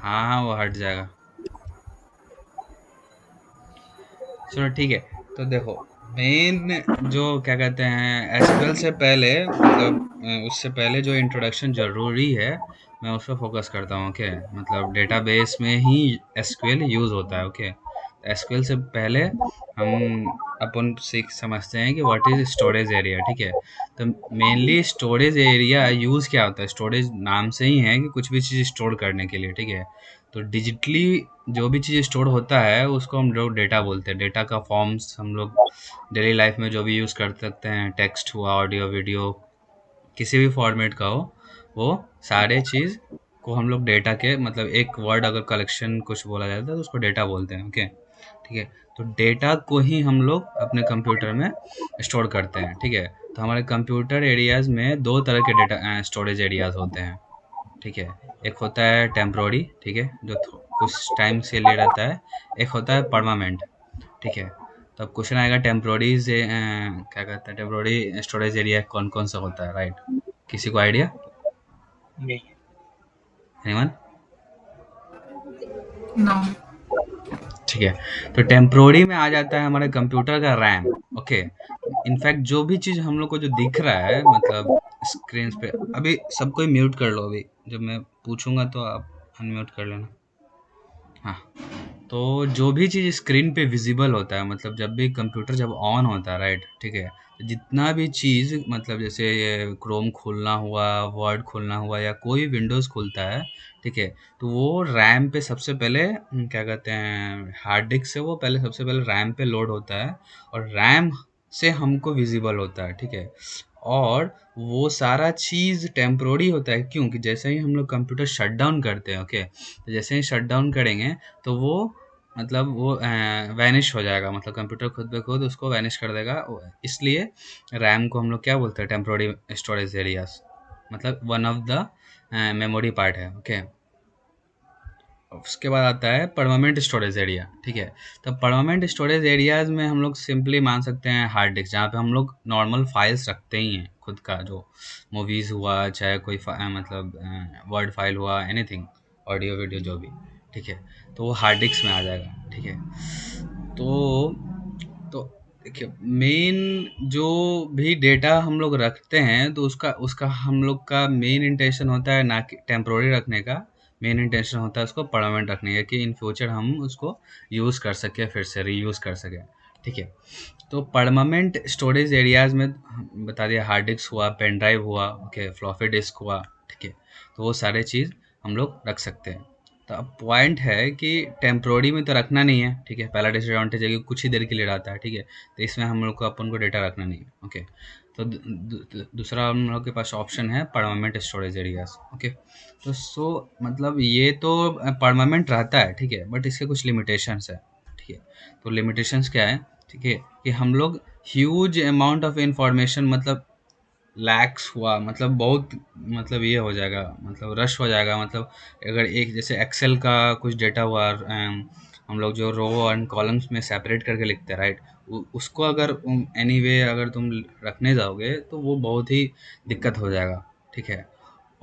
हाँ हाँ, वो हट जाएगा। चलो ठीक है। तो देखो, मेन जो क्या कहते हैं एसक्यूएल से पहले, मतलब उससे पहले जो इंट्रोडक्शन ज़रूरी है, मैं उस पर फोकस करता हूँ। ओके, मतलब डेटाबेस में ही एसक्यूएल यूज़ होता है। ओके, एसक्यूएल से पहले हम अपन सीख समझते हैं कि व्हाट इज़ स्टोरेज एरिया। ठीक है, तो मेनली स्टोरेज एरिया यूज़ क्या होता है? स्टोरेज नाम से ही है कि कुछ भी चीज़ स्टोर करने के लिए। ठीक है, तो डिजिटली जो भी चीज़ स्टोर होता है उसको हम लोग डेटा बोलते हैं। डेटा का फॉर्म्स हम लोग डेली लाइफ में जो भी यूज़ कर सकते हैं, टेक्स्ट हुआ, ऑडियो, वीडियो, किसी भी फॉर्मेट का हो, वो सारे चीज़ को हम लोग डेटा के, मतलब एक वर्ड अगर कलेक्शन कुछ बोला जाता है तो उसको डेटा बोलते हैं। ओके, ठीक है, तो डेटा को ही हम लोग अपने कंप्यूटर में स्टोर करते हैं। ठीक है, तो हमारे कंप्यूटर एरियाज़ में दो तरह के डेटा स्टोरेज एरियाज़ होते हैं। ठीक है, एक होता है टेम्प्रोरी, ठीक है, जो कुछ टाइम के लिए रहता है। एक होता है परमानेंट। ठीक है, तो अब क्वेश्चन आएगा टेम्प्रोरी से क्या कहते हैं, टेम्प्रोरी स्टोरेज एरिया कौन कौन सा होता है, राइट? किसी को आइडिया? नहीं। एनीवन? नो। ठीक है, तो टेम्प्रोरी में आ जाता है हमारे कंप्यूटर का रैम। ओके, इनफैक्ट जो भी चीज़ हम लोग को जो दिख रहा है, मतलब स्क्रीन पे, अभी सबको म्यूट कर लो। अभी जब मैं पूछूंगा तो आप अनम्यूट कर लेना। हाँ, तो जो भी चीज़ स्क्रीन पे विजिबल होता है, मतलब जब भी कंप्यूटर जब ऑन होता है, राइट, ठीक है, तो जितना भी चीज़, मतलब जैसे ये क्रोम खोलना हुआ, वर्ड खोलना हुआ, या कोई विंडोज़ खुलता है, ठीक है, तो वो रैम पे सबसे पहले क्या कहते हैं, हार्ड डिस्क से वो पहले सबसे पहले रैम पे लोड होता है, और रैम से हमको विजिबल होता है। ठीक है, और वो सारा चीज़ टेम्प्रोरी होता है। क्यों? कि जैसे ही हम लोग कंप्यूटर शट डाउन करते हैं, ओके, तो जैसे ही शट डाउन करेंगे तो वो, मतलब वो वैनिश हो जाएगा, मतलब कंप्यूटर खुद ब खुद उसको वैनिश कर देगा। इसलिए रैम को हम लोग क्या बोलते हैं? टेम्प्रोरी स्टोरेज एरियाज, मतलब one of the memory part है। ओके, उसके बाद आता है परमानेंट स्टोरेज एरिया। ठीक है, तो परमानेंट स्टोरेज एरियाज में हम लोग सिंपली मान सकते हैं हार्ड डिस्क, जहाँ पे हम लोग नॉर्मल फाइल्स रखते ही हैं खुद का, जो मूवीज़ हुआ, चाहे कोई मतलब वर्ड फाइल हुआ, एनीथिंग, ऑडियो वीडियो जो भी। ठीक है, तो वो हार्ड डिस्क में आ जाएगा। ठीक है, तो तो देखिए, मेन जो भी डेटा हम लोग रखते हैं, तो उसका उसका हम लोग का मेन इंटेंशन होता है ना कि टेम्प्रोरी रखने का। मेन इंटेंशन होता है उसको परमानेंट रखने का, कि इन फ्यूचर हम उसको यूज़ कर सकें, फिर से रीयूज़ कर सकें। ठीक है, तो परमानेंट स्टोरेज एरियाज में बता दिया, हार्ड डिस्क हुआ, पेन ड्राइव हुआ, ओके, फ्लॉपी डिस्क हुआ। ठीक है, तो वो सारे चीज़ हम लोग रख सकते हैं। तो अब पॉइंट है कि टेम्प्रोरी में तो रखना नहीं है। ठीक है, पहला डिसएडवांटेज है कि कुछ ही देर के लिए रहता है। ठीक है, तो इसमें हम लोग को अपन को डेटा रखना नहीं है। ओके, तो दूसरा हम लोग के पास ऑप्शन है परमानेंट स्टोरेज एरियाज। ओके, तो मतलब ये तो परमानेंट रहता है, ठीक है, बट इसके कुछ लिमिटेशंस है। ठीक है, तो लिमिटेशंस क्या है? ठीक है, कि हम लोग ह्यूज अमाउंट ऑफ इंफॉर्मेशन, मतलब लैक्स हुआ, मतलब बहुत, मतलब ये हो जाएगा, मतलब रश हो जाएगा। मतलब अगर एक जैसे एक्सेल का कुछ डेटा हुआ, हम लोग जो रो एंड कॉलम्स में सेपरेट करके लिखते हैं, राइट, उसको अगर एनीवे अगर तुम रखने जाओगे तो वो बहुत ही दिक्कत हो जाएगा। ठीक है,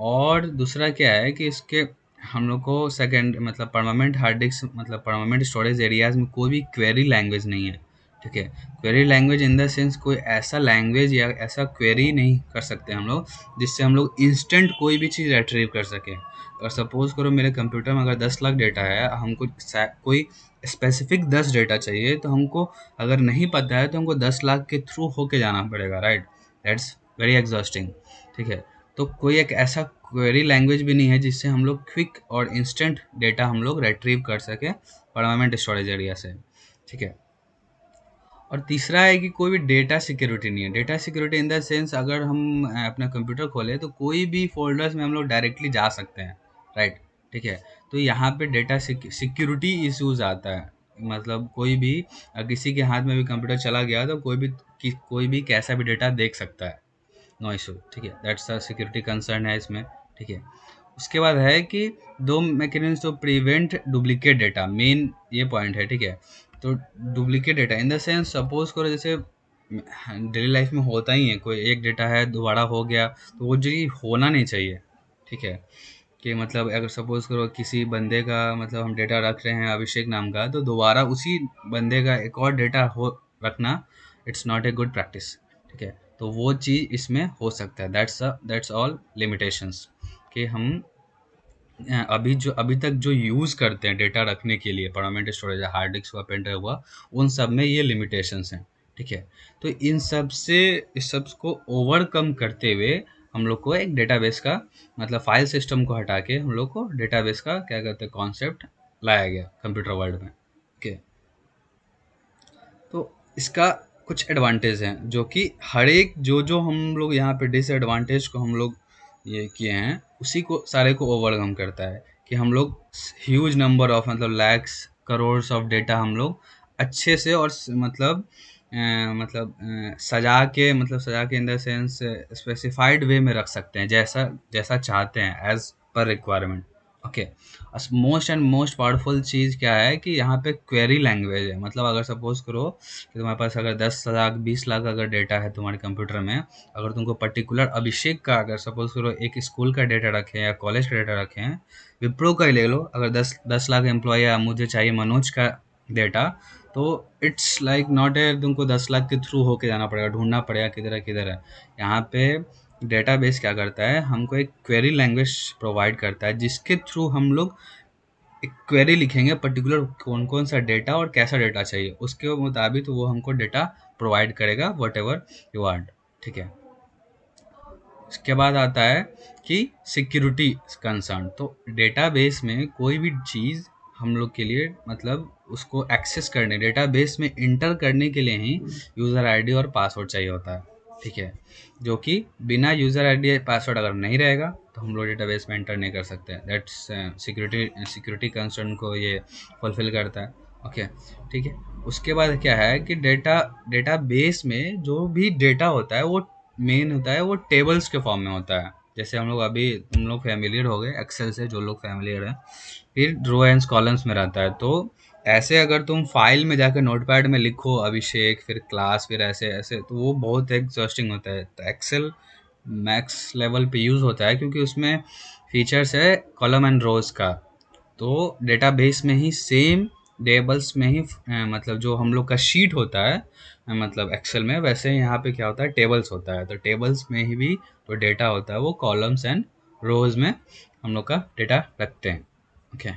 और दूसरा क्या है कि इसके हम लोग को सेकंड, मतलब परमानेंट हार्ड डिस्क, मतलब परमानेंट स्टोरेज एरियाज में कोई भी क्वेरी लैंग्वेज नहीं है। ठीक है, query language in the sense कोई ऐसा लैंग्वेज या ऐसा क्वेरी नहीं कर सकते हम लोग जिससे हम लोग इंस्टेंट कोई भी चीज़ रिट्रीव कर सकें। और सपोज करो मेरे कंप्यूटर में अगर 10 लाख डेटा है, हमको कोई स्पेसिफिक 10 डेटा चाहिए, तो हमको अगर नहीं पता है तो हमको 10 लाख के थ्रू होके जाना पड़ेगा, राइट? That's very exhausting. ठीक है, तो कोई एक ऐसा क्वेरी लैंग्वेज भी नहीं है जिससे हम लोग क्विक और इंस्टेंट डेटा हम लोग रिट्रीव कर सकें परमानेंट स्टोरेज एरिया से। ठीक है, और तीसरा है कि कोई भी डेटा सिक्योरिटी नहीं है। Data security in the sense, अगर हम अपना कंप्यूटर खोलें तो कोई भी फ़ोल्डर्स में हम लोग डायरेक्टली जा सकते हैं, राइट? ठीक है, तो यहाँ पे डेटा सिक्योरिटी इश्यूज़ आता है। मतलब कोई भी किसी के हाथ में भी कंप्यूटर चला गया तो कोई भी कैसा भी डेटा देख सकता है, नो इशू। ठीक है, दैट्स अ सिक्योरिटी कंसर्न है इसमें। ठीक है, उसके बाद है कि दो मैकेनिज्म तो प्रिवेंट डुप्लीकेट डेटा, मेन ये पॉइंट है। ठीक है, तो duplicate data in the sense, suppose करो जैसे डेली लाइफ में होता ही है, कोई एक डेटा है दोबारा हो गया, तो वो जी होना नहीं चाहिए। ठीक है, कि मतलब अगर सपोज़ करो किसी बंदे का मतलब हम डेटा रख रहे हैं अभिषेक नाम का, तो दोबारा उसी बंदे का एक और डेटा हो रखना, it's not a good practice, ठीक है? तो वो चीज़ इसमें हो सकता है, दैट्स ऑल लिमिटेशंस कि हम अभी तक जो यूज़ करते हैं डेटा रखने के लिए, परमानेंट स्टोरेज है, हार्ड डिस्क हुआ, पेन ड्राइव हुआ, उन सब में ये लिमिटेशंस हैं, ठीक है? तो इस सब को ओवरकम करते हुए हम लोग को एक डेटाबेस का मतलब फाइल सिस्टम को हटा के हम लोग को डेटाबेस का क्या कहते हैं कॉन्सेप्ट लाया गया कंप्यूटर वर्ल्ड में, ओके? तो इसका कुछ एडवांटेज हैं जो कि हर एक जो हम लोग यहाँ पे डिसएडवांटेज को हम लोग ये किए हैं, उसी को सारे को ओवरकम करता है कि हम लोग ह्यूज नंबर ऑफ मतलब लैक्स करोड्स ऑफ डेटा हम लोग अच्छे से और सजा के इन द सेंस स्पेसिफाइड वे में रख सकते हैं, जैसा जैसा चाहते हैं as per requirement, okay? Most and most powerful चीज़ क्या है कि यहाँ पे क्वेरी लैंग्वेज है। मतलब अगर सपोज करो कि तुम्हारे पास अगर 10 लाख 20 लाख अगर डेटा है तुम्हारे कंप्यूटर में, अगर तुमको पर्टिकुलर अभिषेक का अगर सपोज करो एक स्कूल का डेटा रखें या कॉलेज का डेटा रखें, विप्रो का ही ले लो, अगर 10 लाख एम्प्लॉय है, मुझे चाहिए मनोज का डेटा, तो इट्स लाइक नॉट ए तुमको 10 लाख के थ्रू होके जाना पड़ेगा, ढूंढना पड़ेगा किधर है किधर है। यहाँ पे डेटाबेस क्या करता है, हमको एक क्वेरी लैंग्वेज प्रोवाइड करता है जिसके थ्रू हम लोग एक क्वेरी लिखेंगे पर्टिकुलर कौन कौन सा डेटा और कैसा डेटा चाहिए, उसके मुताबिक वो हमको डेटा प्रोवाइड करेगा वट एवर यू वांट, ठीक है? उसके बाद आता है कि सिक्योरिटी कंसर्न। तो डेटाबेस में कोई भी चीज़ हम लोग के लिए मतलब उसको एक्सेस करने, डेटाबेस में इंटर करने के लिए ही यूज़र आईडी और पासवर्ड चाहिए होता है, ठीक है? जो कि बिना यूज़र आईडी पासवर्ड अगर नहीं रहेगा तो हम लोग डेटाबेस में एंटर नहीं कर सकते। दैट्स सिक्योरिटी कंसर्न को ये फुलफिल करता है, ओके? ठीक है। उसके बाद क्या है कि डेटाबेस में जो भी डेटा होता है वो मेन होता है, वो टेबल्स के फॉर्म में होता है। जैसे हम लोग अभी तुम लोग फैमिलियर हो गए एक्सेल से, जो लोग फैमिलियर हैं, फिर रो एंड कॉलम्स में रहता है। तो ऐसे अगर तुम फाइल में जाकर नोटपैड में लिखो अभिषेक फिर क्लास फिर ऐसे ऐसे, तो वो बहुत एग्जॉस्टिंग होता है। तो एक्सेल मैक्स लेवल पे यूज़ होता है क्योंकि उसमें फीचर्स है कॉलम एंड रोज का। तो डेटाबेस में ही सेम टेबल्स में ही मतलब जो हम लोग का शीट होता है मतलब एक्सेल में, वैसे यहाँ पे क्या होता है टेबल्स होता है। तो टेबल्स में ही भी जो डेटा होता है वो कॉलम्स एंड रोज में हम लोग का डेटा रखते हैं, ओके?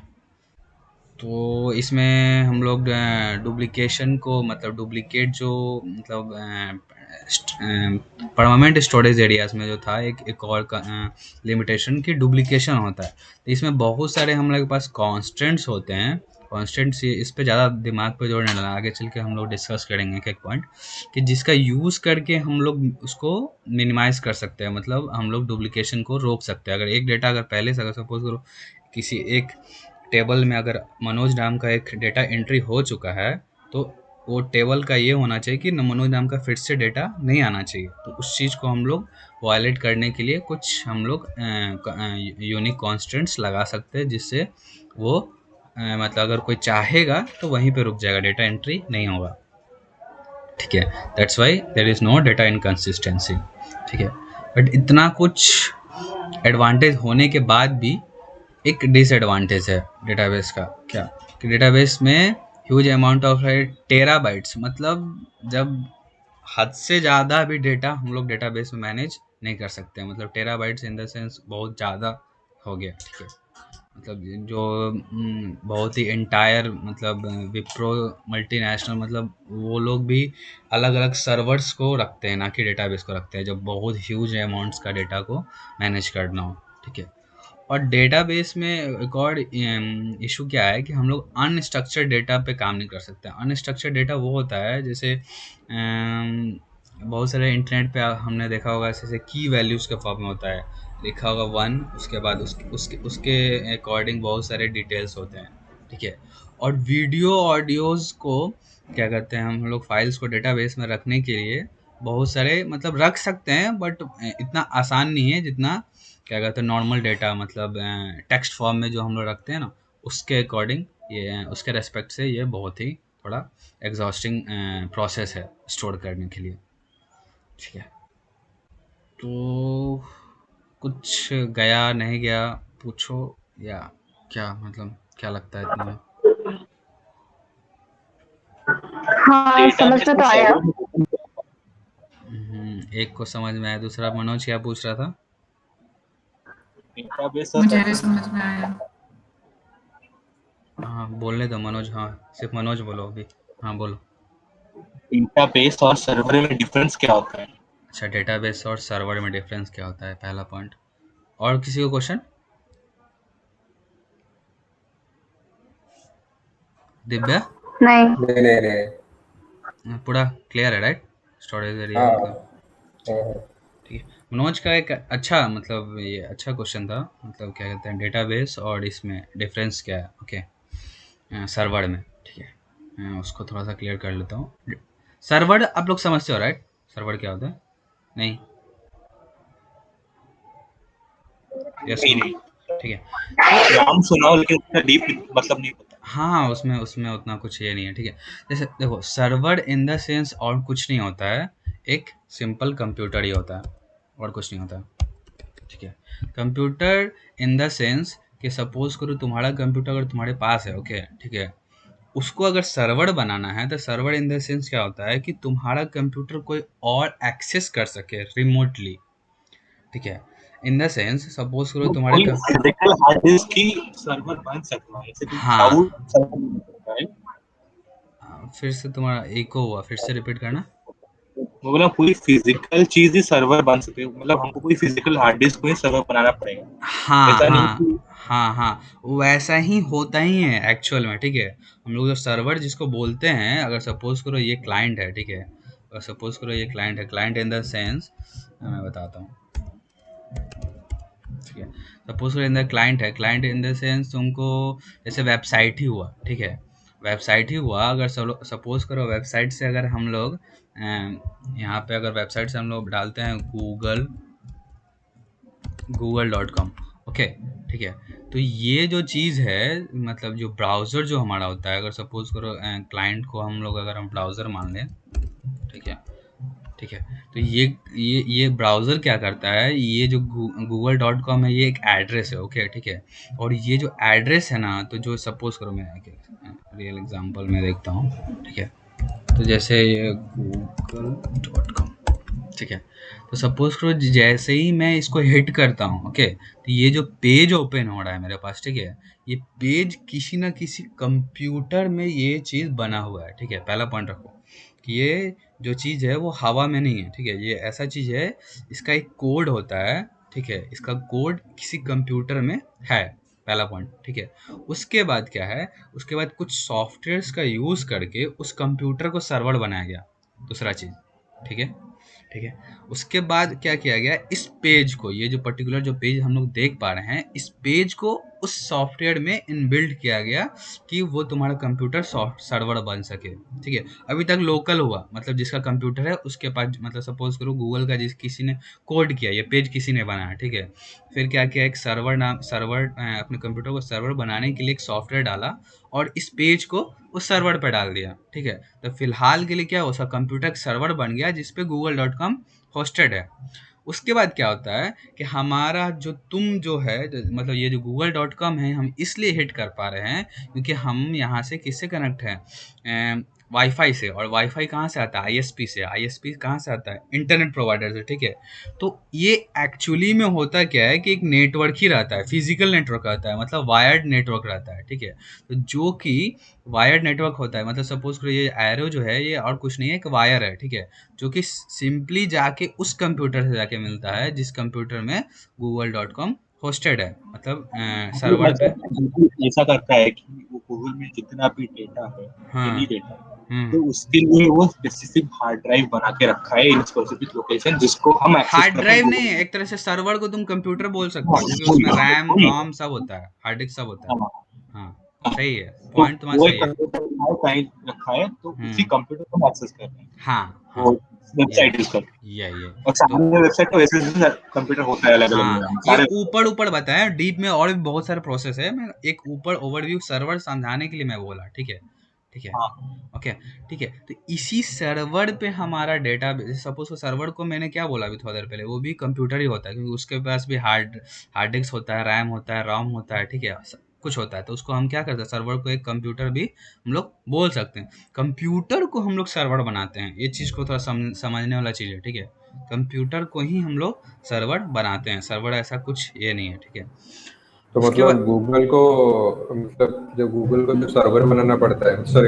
तो इसमें हम लोग डुप्लीकेशन को मतलब डुप्लीकेट जो मतलब परमानेंट स्टोरेज एरियाज में जो था एक और लिमिटेशन की डुप्लीकेशन होता है। तो इसमें बहुत सारे हम लोग के पास कॉन्स्टेंट्स होते हैं। कॉन्स्टेंट्स इस पे ज़्यादा दिमाग पे जोर नहीं डालना, आगे चल के हम लोग डिस्कस करेंगे एक एक पॉइंट कि जिसका यूज़ करके हम लोग उसको मिनिमाइज़ कर सकते हैं, मतलब हम लोग डुप्लीकेशन को रोक सकते हैं। अगर एक डेटा अगर पहले से अगर सपोज करो किसी एक टेबल में अगर मनोज नाम का एक डेटा एंट्री हो चुका है, तो वो टेबल का ये होना चाहिए कि मनोज नाम का फिर से डेटा नहीं आना चाहिए। तो उस चीज़ को हम लोग वायलेट करने के लिए कुछ हम लोग यूनिक कॉन्स्टेंट्स लगा सकते हैं, जिससे वो मतलब अगर कोई चाहेगा तो वहीं पे रुक जाएगा, डेटा एंट्री नहीं होगा, ठीक है? That's why there is no data inconsistency, ठीक है? बट इतना कुछ एडवांटेज होने के बाद भी एक डिसएडवांटेज है डेटाबेस का। क्या कि डेटाबेस में ह्यूज अमाउंट ऑफ टेराबाइट्स, मतलब जब हद से ज़्यादा भी डेटा हम लोग डेटाबेस में मैनेज नहीं कर सकते हैं। मतलब टेराबाइट्स इन द सेंस बहुत ज़्यादा हो गया, ठीक है? मतलब जो बहुत ही एंटायर मतलब विप्रो मल्टीनेशनल, मतलब वो लोग भी अलग अलग सर्वर्स को रखते हैं, ना कि डेटाबेस को रखते हैं, जब बहुत ह्यूज अमाउंट्स का डेटा को मैनेज करना हो, ठीक है? और डेटाबेस में एक और इशू क्या है कि हम लोग अनस्ट्रक्चर्ड डेटा पे काम नहीं कर सकते। अनस्ट्रक्चर्ड डेटा वो होता है जैसे बहुत सारे इंटरनेट पे हमने देखा होगा जैसे की वैल्यूज़ के फॉर्म में होता है, लिखा होगा 1, उसके बाद उसके अकॉर्डिंग बहुत सारे डिटेल्स होते हैं, ठीक है? और वीडियो ऑडियोज़ को क्या कहते हैं, हम लोग फाइल्स को डेटाबेस में रखने के लिए बहुत सारे मतलब रख सकते हैं, बट इतना आसान नहीं है जितना क्या कहते हैं नॉर्मल डेटा, मतलब टेक्स्ट फॉर्म में जो हम लोग रखते हैं ना, उसके अकॉर्डिंग ये उसके रेस्पेक्ट से ये बहुत ही थोड़ा एग्जॉस्टिंग प्रोसेस है स्टोर करने के लिए, ठीक है? तो कुछ गया नहीं गया पूछो, या क्या मतलब क्या लगता है इतने में? हाँ, समझ में तो आया। एक को समझ में आया, दूसरा मनोज क्या पूछ रहा था? डेटाबेस मुझे भी समझ में आया। हाँ बोलने दो मनोज, हाँ सिर्फ मनोज बोलो अभी। हाँ बोलो। डेटाबेस और सर्वर में डिफरेंस क्या होता है? अच्छा, डेटाबेस और सर्वर में डिफरेंस क्या होता है, पहला पॉइंट। और किसी को क्वेश्चन? दिव्या? नहीं। नहीं नहीं नहीं। पूरा क्लियर है राइट? स्टोरेज एरिया हाँ मतलब। हाँ। ठीक है। मनोज का एक अच्छा मतलब ये अच्छा क्वेश्चन था, मतलब क्या कहते हैं डेटाबेस और इसमें डिफरेंस क्या है, ओके सर्वर में, ठीक है। मैं उसको थोड़ा सा क्लियर कर लेता हूँ। सर्वर आप लोग समझते हो राइट? सर्वर क्या होता है? नहीं? यस नहीं नो? नहीं, ठीक है। तो नाम सुना हो लेकिन उसका डीप मतलब नहीं पता। हाँ, उसमें उसमें उतना कुछ ये नहीं है, ठीक है। जैसे देखो सर्वर इन द सेंस और कुछ नहीं होता है, एक सिंपल कंप्यूटर ही होता है, और कुछ नहीं होता है, ठीक है। कंप्यूटर इन द सेंस कि सपोज करो तुम्हारा कंप्यूटर अगर तुम्हारे पास है, ओके ठीक है, उसको अगर सर्वर बनाना है तो सर्वर इन द सेंस क्या होता है कि तुम्हारा कंप्यूटर कोई और एक्सेस कर सके रिमोटली, ठीक है। इन द सेंस सपोज करो तो तुम्हारे कोई फिजिकल हार्ड डिस्क की सर्वर बन सकता है, जैसे कोई हाँ, क्लाउड सर्वर बन सकता है। फिर से तुम्हारा इको हुआ, फिर से रिपीट करना। वो बोला कोई फिजिकल चीज ही सर्वर बन सकती है, मतलब हमको कोई फिजिकल हार्ड डिस्क को ही सर्वर बनाना पड़ेगा। हाँ ऐसा नहीं हाँ कि हाँ हाँ, वैसा ही होता ही है एक्चुअल में, ठीक है। हम लोग जो सर्वर जिसको बोलते हैं, अगर सपोज करो ये क्लाइंट है, ठीक है, अगर सपोज करो ये क्लाइंट है, क्लाइंट इन द सेंस मैं बताता हूँ, ठीक है। सपोज करो इन द क्लाइंट है, क्लाइंट इन द सेंस तुमको जैसे वेबसाइट ही हुआ, ठीक है। वेबसाइट ही हुआ, अगर सपोज करो वेबसाइट से अगर हम लोग यहाँ पे अगर वेबसाइट से हम लोग डालते हैं google.com, ओके ठीक है। तो ये जो चीज़ है, मतलब जो ब्राउज़र जो हमारा होता है, अगर सपोज करो क्लाइंट को हम लोग अगर हम ब्राउज़र मान लें, ठीक है, ठीक है। तो ये ब्राउज़र क्या करता है, ये जो google.com है ये एक एड्रेस है, ओके ठीक है। और ये जो एड्रेस है ना, तो जो सपोज करो मैं एक रियल एग्जांपल में देखता हूँ, ठीक है। तो जैसे ये google.com, ठीक है। तो सपोज करो जैसे ही मैं इसको हिट करता हूँ, ओके, तो ये जो पेज ओपन हो रहा है मेरे पास, ठीक है, ये पेज किसी ना किसी कंप्यूटर में ये चीज़ बना हुआ है, ठीक है। पहला पॉइंट रखो कि ये जो चीज़ है वो हवा में नहीं है, ठीक है। ये ऐसा चीज़ है, इसका एक कोड होता है, ठीक है, इसका कोड किसी कंप्यूटर में है, पहला पॉइंट, ठीक है। उसके बाद क्या है, उसके बाद कुछ सॉफ्टवेयर्स का यूज़ करके उस कंप्यूटर को सर्वर बनाया गया, दूसरा चीज़, ठीक है, ठीक है। उसके बाद क्या किया गया, इस पेज को, ये जो पर्टिकुलर जो पेज हम लोग देख पा रहे हैं, इस पेज को उस सॉफ्टवेयर में इनबिल्ड किया गया कि वो तुम्हारा कंप्यूटर सर्वर बन सके, ठीक है। अभी तक लोकल हुआ, मतलब जिसका कंप्यूटर है उसके पास, मतलब सपोज करो गूगल का जिस किसी ने कोड किया, ये पेज किसी ने बनाया, ठीक है। फिर क्या किया, एक सर्वर अपने कंप्यूटर को सर्वर बनाने के लिए एक सॉफ्टवेयर डाला, और इस पेज को उस सर्वर पे डाल दिया, ठीक है। तो फिलहाल के लिए क्या, उसका कंप्यूटर सर्वर बन गया जिसपे google.com होस्टेड है। उसके बाद क्या होता है कि हमारा जो तुम जो है मतलब ये जो google.com है, हम इसलिए हिट कर पा रहे हैं क्योंकि हम यहाँ से किससे कनेक्ट हैं, वाईफाई से। और वाईफाई कहाँ से आता है, आईएसपी से। आईएसपी कहाँ से आता है, इंटरनेट प्रोवाइडर से, ठीक है। तो ये एक्चुअली में होता क्या है कि एक नेटवर्क ही रहता है, फिजिकल नेटवर्क रहता है, मतलब वायर्ड नेटवर्क रहता है, ठीक है। तो जो कि वायर्ड नेटवर्क होता है, मतलब सपोज करो ये एरो जो है ये और कुछ नहीं है, एक वायर है, ठीक है, जो कि सिंपली जाके उस कंप्यूटर से जाके मिलता है जिस कंप्यूटर में google.com होस्टेड है, मतलब सर्वर पे। ऐसा करता है कि वो गूगल में जितना भी डेटा है, हाँ। एनी डेटा, तो हम्म। उसके लिए वो स्पेसिफिक हार्ड ड्राइव बना के रखा है इन स्पेसिफिक लोकेशन जिसको हम एक्सेस हार्ड करते हैं ड्राइव नहीं है, गूगल। एक तरह से सर्वर को तुम कंप्यूटर बोल सकते हाँ, हो, क्योंकि उसमें वही रैम वही रोम सब होता है, हार्ड डिस्क सब होता है। हाँ, हाँ हाँ। सही है, तो पॉइंट तुम्हारा वो एक सही है। कंप्यूटर कहीं रखा है, तो उसी हम्म। कंप्यूटर को हम एक्सेस कर रहे हैं, हाँ हाँ। वो ये वेबसाइट यूज करके। ये और तो सामान्य वेबसाइट तो वैसे कंप्यूटर होता है अलग अलग हाँ, में ये सारे। ऊपर ऊपर बताया, डीप में और भी बहुत सारे प्रोसेस है, मैं एक ऊपर ओवरव्यू सर्वर समझाने के लिए मैं बोला, ठीक है। ठीक है, हाँ ओके, ठीक है। तो इसी सर्वर पे हमारा डेटा, सपोज सर्वर को मैंने क्या बोला अभी थोड़ी देर पहले, वो भी कंप्यूटर ही होता है, क्योंकि उसके पास भी हार्ड हार्ड डिस्क होता है, रैम होता है, रोम होता है, ठीक है, कुछ होता है। तो उसको हम क्या करते हैं, सर्वर को एक कंप्यूटर भी हम लोग बोल सकते हैं। कंप्यूटर को हम लोग सर्वर बनाते हैं, ये चीज़ को थोड़ा समझने वाला चीज़ है, ठीक है। कंप्यूटर को ही हम लोग सर्वर बनाते हैं, सर्वर ऐसा कुछ ये नहीं है, ठीक है। तो उसके बाद मतलब गूगल को, मतलब जब गूगल को जो सर्वर बनाना पड़ता है सर,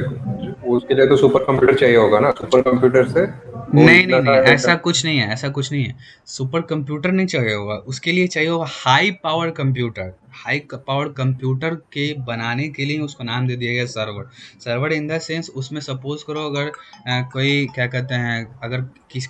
उसके लिए तो सुपर कंप्यूटर चाहिए होगा ना, सुपर कंप्यूटर से वो नहीं नहीं इतना नहीं, सारा डेटा। ऐसा कुछ नहीं है, ऐसा कुछ नहीं है। सुपर कंप्यूटर नहीं चाहिए होगा, उसके लिए चाहिए होगा high power computer. High power computer के बनाने के लिए उसको नाम दे दिया गया server. Server in the sense, उसमें सपोज करो अगर कोई क्या कहते हैं, अगर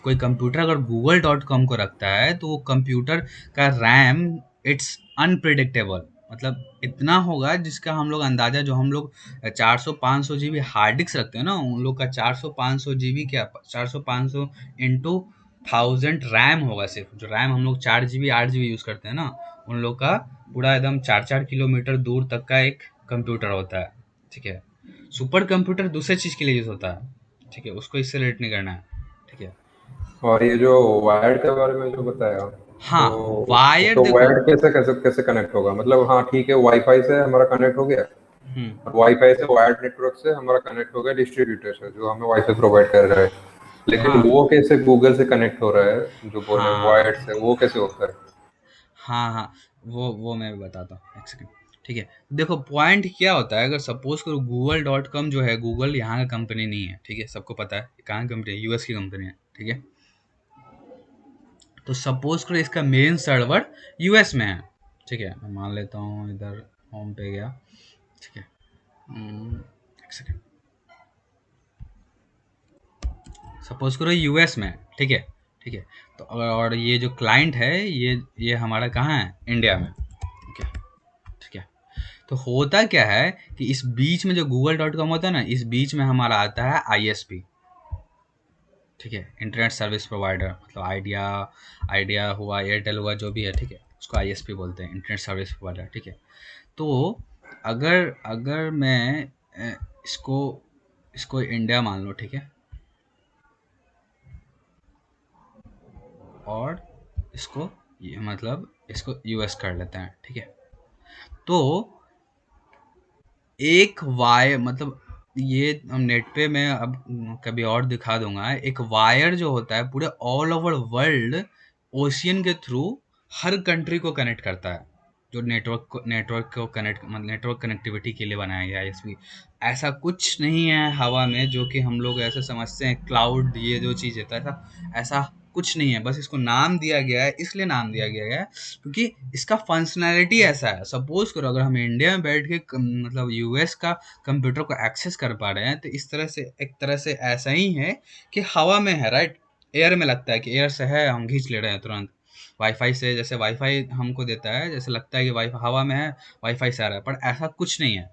कोई कंप्यूटर अगर गूगल.com को रखता है, तो वो कंप्यूटर का रैम इट्स अनप्रिडिक्टेबल, मतलब इतना होगा जिसका हम लोग अंदाजा, जो हम लोग 400-500 GB हार्ड डिस्क रखते हैं ना, उन लोग का 400-500 GB क्या, 400-500 इंटू 1000 रैम होगा। सिर्फ जो रैम हम लोग 4 GB 8 GB यूज़ करते हैं ना, उन लोग का पूरा एकदम 4-4 किलोमीटर दूर तक का एक कंप्यूटर होता है, ठीक है। सुपर कंप्यूटर दूसरे चीज़ के लिए यूज़ होता है, ठीक है, उसको इससे रिलेट नहीं करना है, ठीक है। और ये जो वायर्ड के बारे में जो बताया, हाँ, तो वायर तो देखो। वायर्ड कैसे कैसे कैसे कनेक्ट होगा? मतलब हाँ ठीक है, वाईफाई से हमारा कनेक्ट हो गया, हम्म, और वाईफाई से वायर्ड नेटवर्क से हमारा कनेक्ट हो गया डिस्ट्रीब्यूटर से जो हमें वाईफाई प्रोवाइड कर रहा है। लेकिन हाँ वो कैसे गूगल से कनेक्ट हो रहा है, जो बोले हाँ वायर्ड से, वो कैसे होता है? हाँ हाँ, वो मैं भी बताता हूँ, एक सेकंड, ठीक है। देखो पॉइंट क्या होता है, अगर सपोज करो गूगल.com जो है, गूगल यहाँ का कंपनी नहीं है, ठीक है, सबको पता है कहाँ की कंपनी है, यूएस की कंपनी है, ठीक है। तो सपोज करो इसका मेन सर्वर यूएस में है, ठीक है। मैं मान लेता हूँ इधर होम पे गया, ठीक है। एक सेकंड, सपोज करो यूएस में है, ठीक है, ठीक है। तो और ये जो क्लाइंट है, ये हमारा कहाँ है, इंडिया में, ठीक है, ठीक है। तो होता क्या है कि इस बीच में जो गूगल.com होता है ना, इस बीच में हमारा आता है आईएसपी, ठीक है, इंटरनेट सर्विस प्रोवाइडर, मतलब आइडिया आइडिया हुआ, एयरटेल हुआ, जो भी है, ठीक है, उसको आईएसपी बोलते हैं, इंटरनेट सर्विस प्रोवाइडर, ठीक है। तो अगर अगर मैं इसको इसको इंडिया मान लो, ठीक है, और इसको ये मतलब इसको यूएस कर लेते हैं, ठीक है। तो एक वायर, मतलब ये नेट पे मैं अब कभी और दिखा दूंगा, एक वायर जो होता है पूरे ऑल ओवर वर्ल्ड ओशियन के थ्रू हर कंट्री को कनेक्ट करता है, जो नेटवर्क को कनेक्ट, मतलब नेटवर्क कनेक्टिविटी के लिए बनाया गया है इसमें। ऐसा कुछ नहीं है हवा में, जो कि हम लोग ऐसे समझते हैं क्लाउड, ये जो चीज़ होता है, ऐसा ऐसा कुछ नहीं है। बस इसको नाम दिया गया है, इसलिए नाम दिया गया है क्योंकि इसका फंक्शनैलिटी ऐसा है। सपोज करो अगर हम इंडिया में बैठ के मतलब यूएस का कंप्यूटर को एक्सेस कर पा रहे हैं, तो इस तरह से, एक तरह से ऐसा ही है कि हवा में है, राइट, एयर में लगता है कि एयर से है, हम खींच ले रहे हैं तुरंत। वाईफाई से, जैसे वाईफाई हमको देता है, जैसे लगता है कि वाईफाई हवा में है, वाईफाई से आ रहा है, पर ऐसा कुछ नहीं है।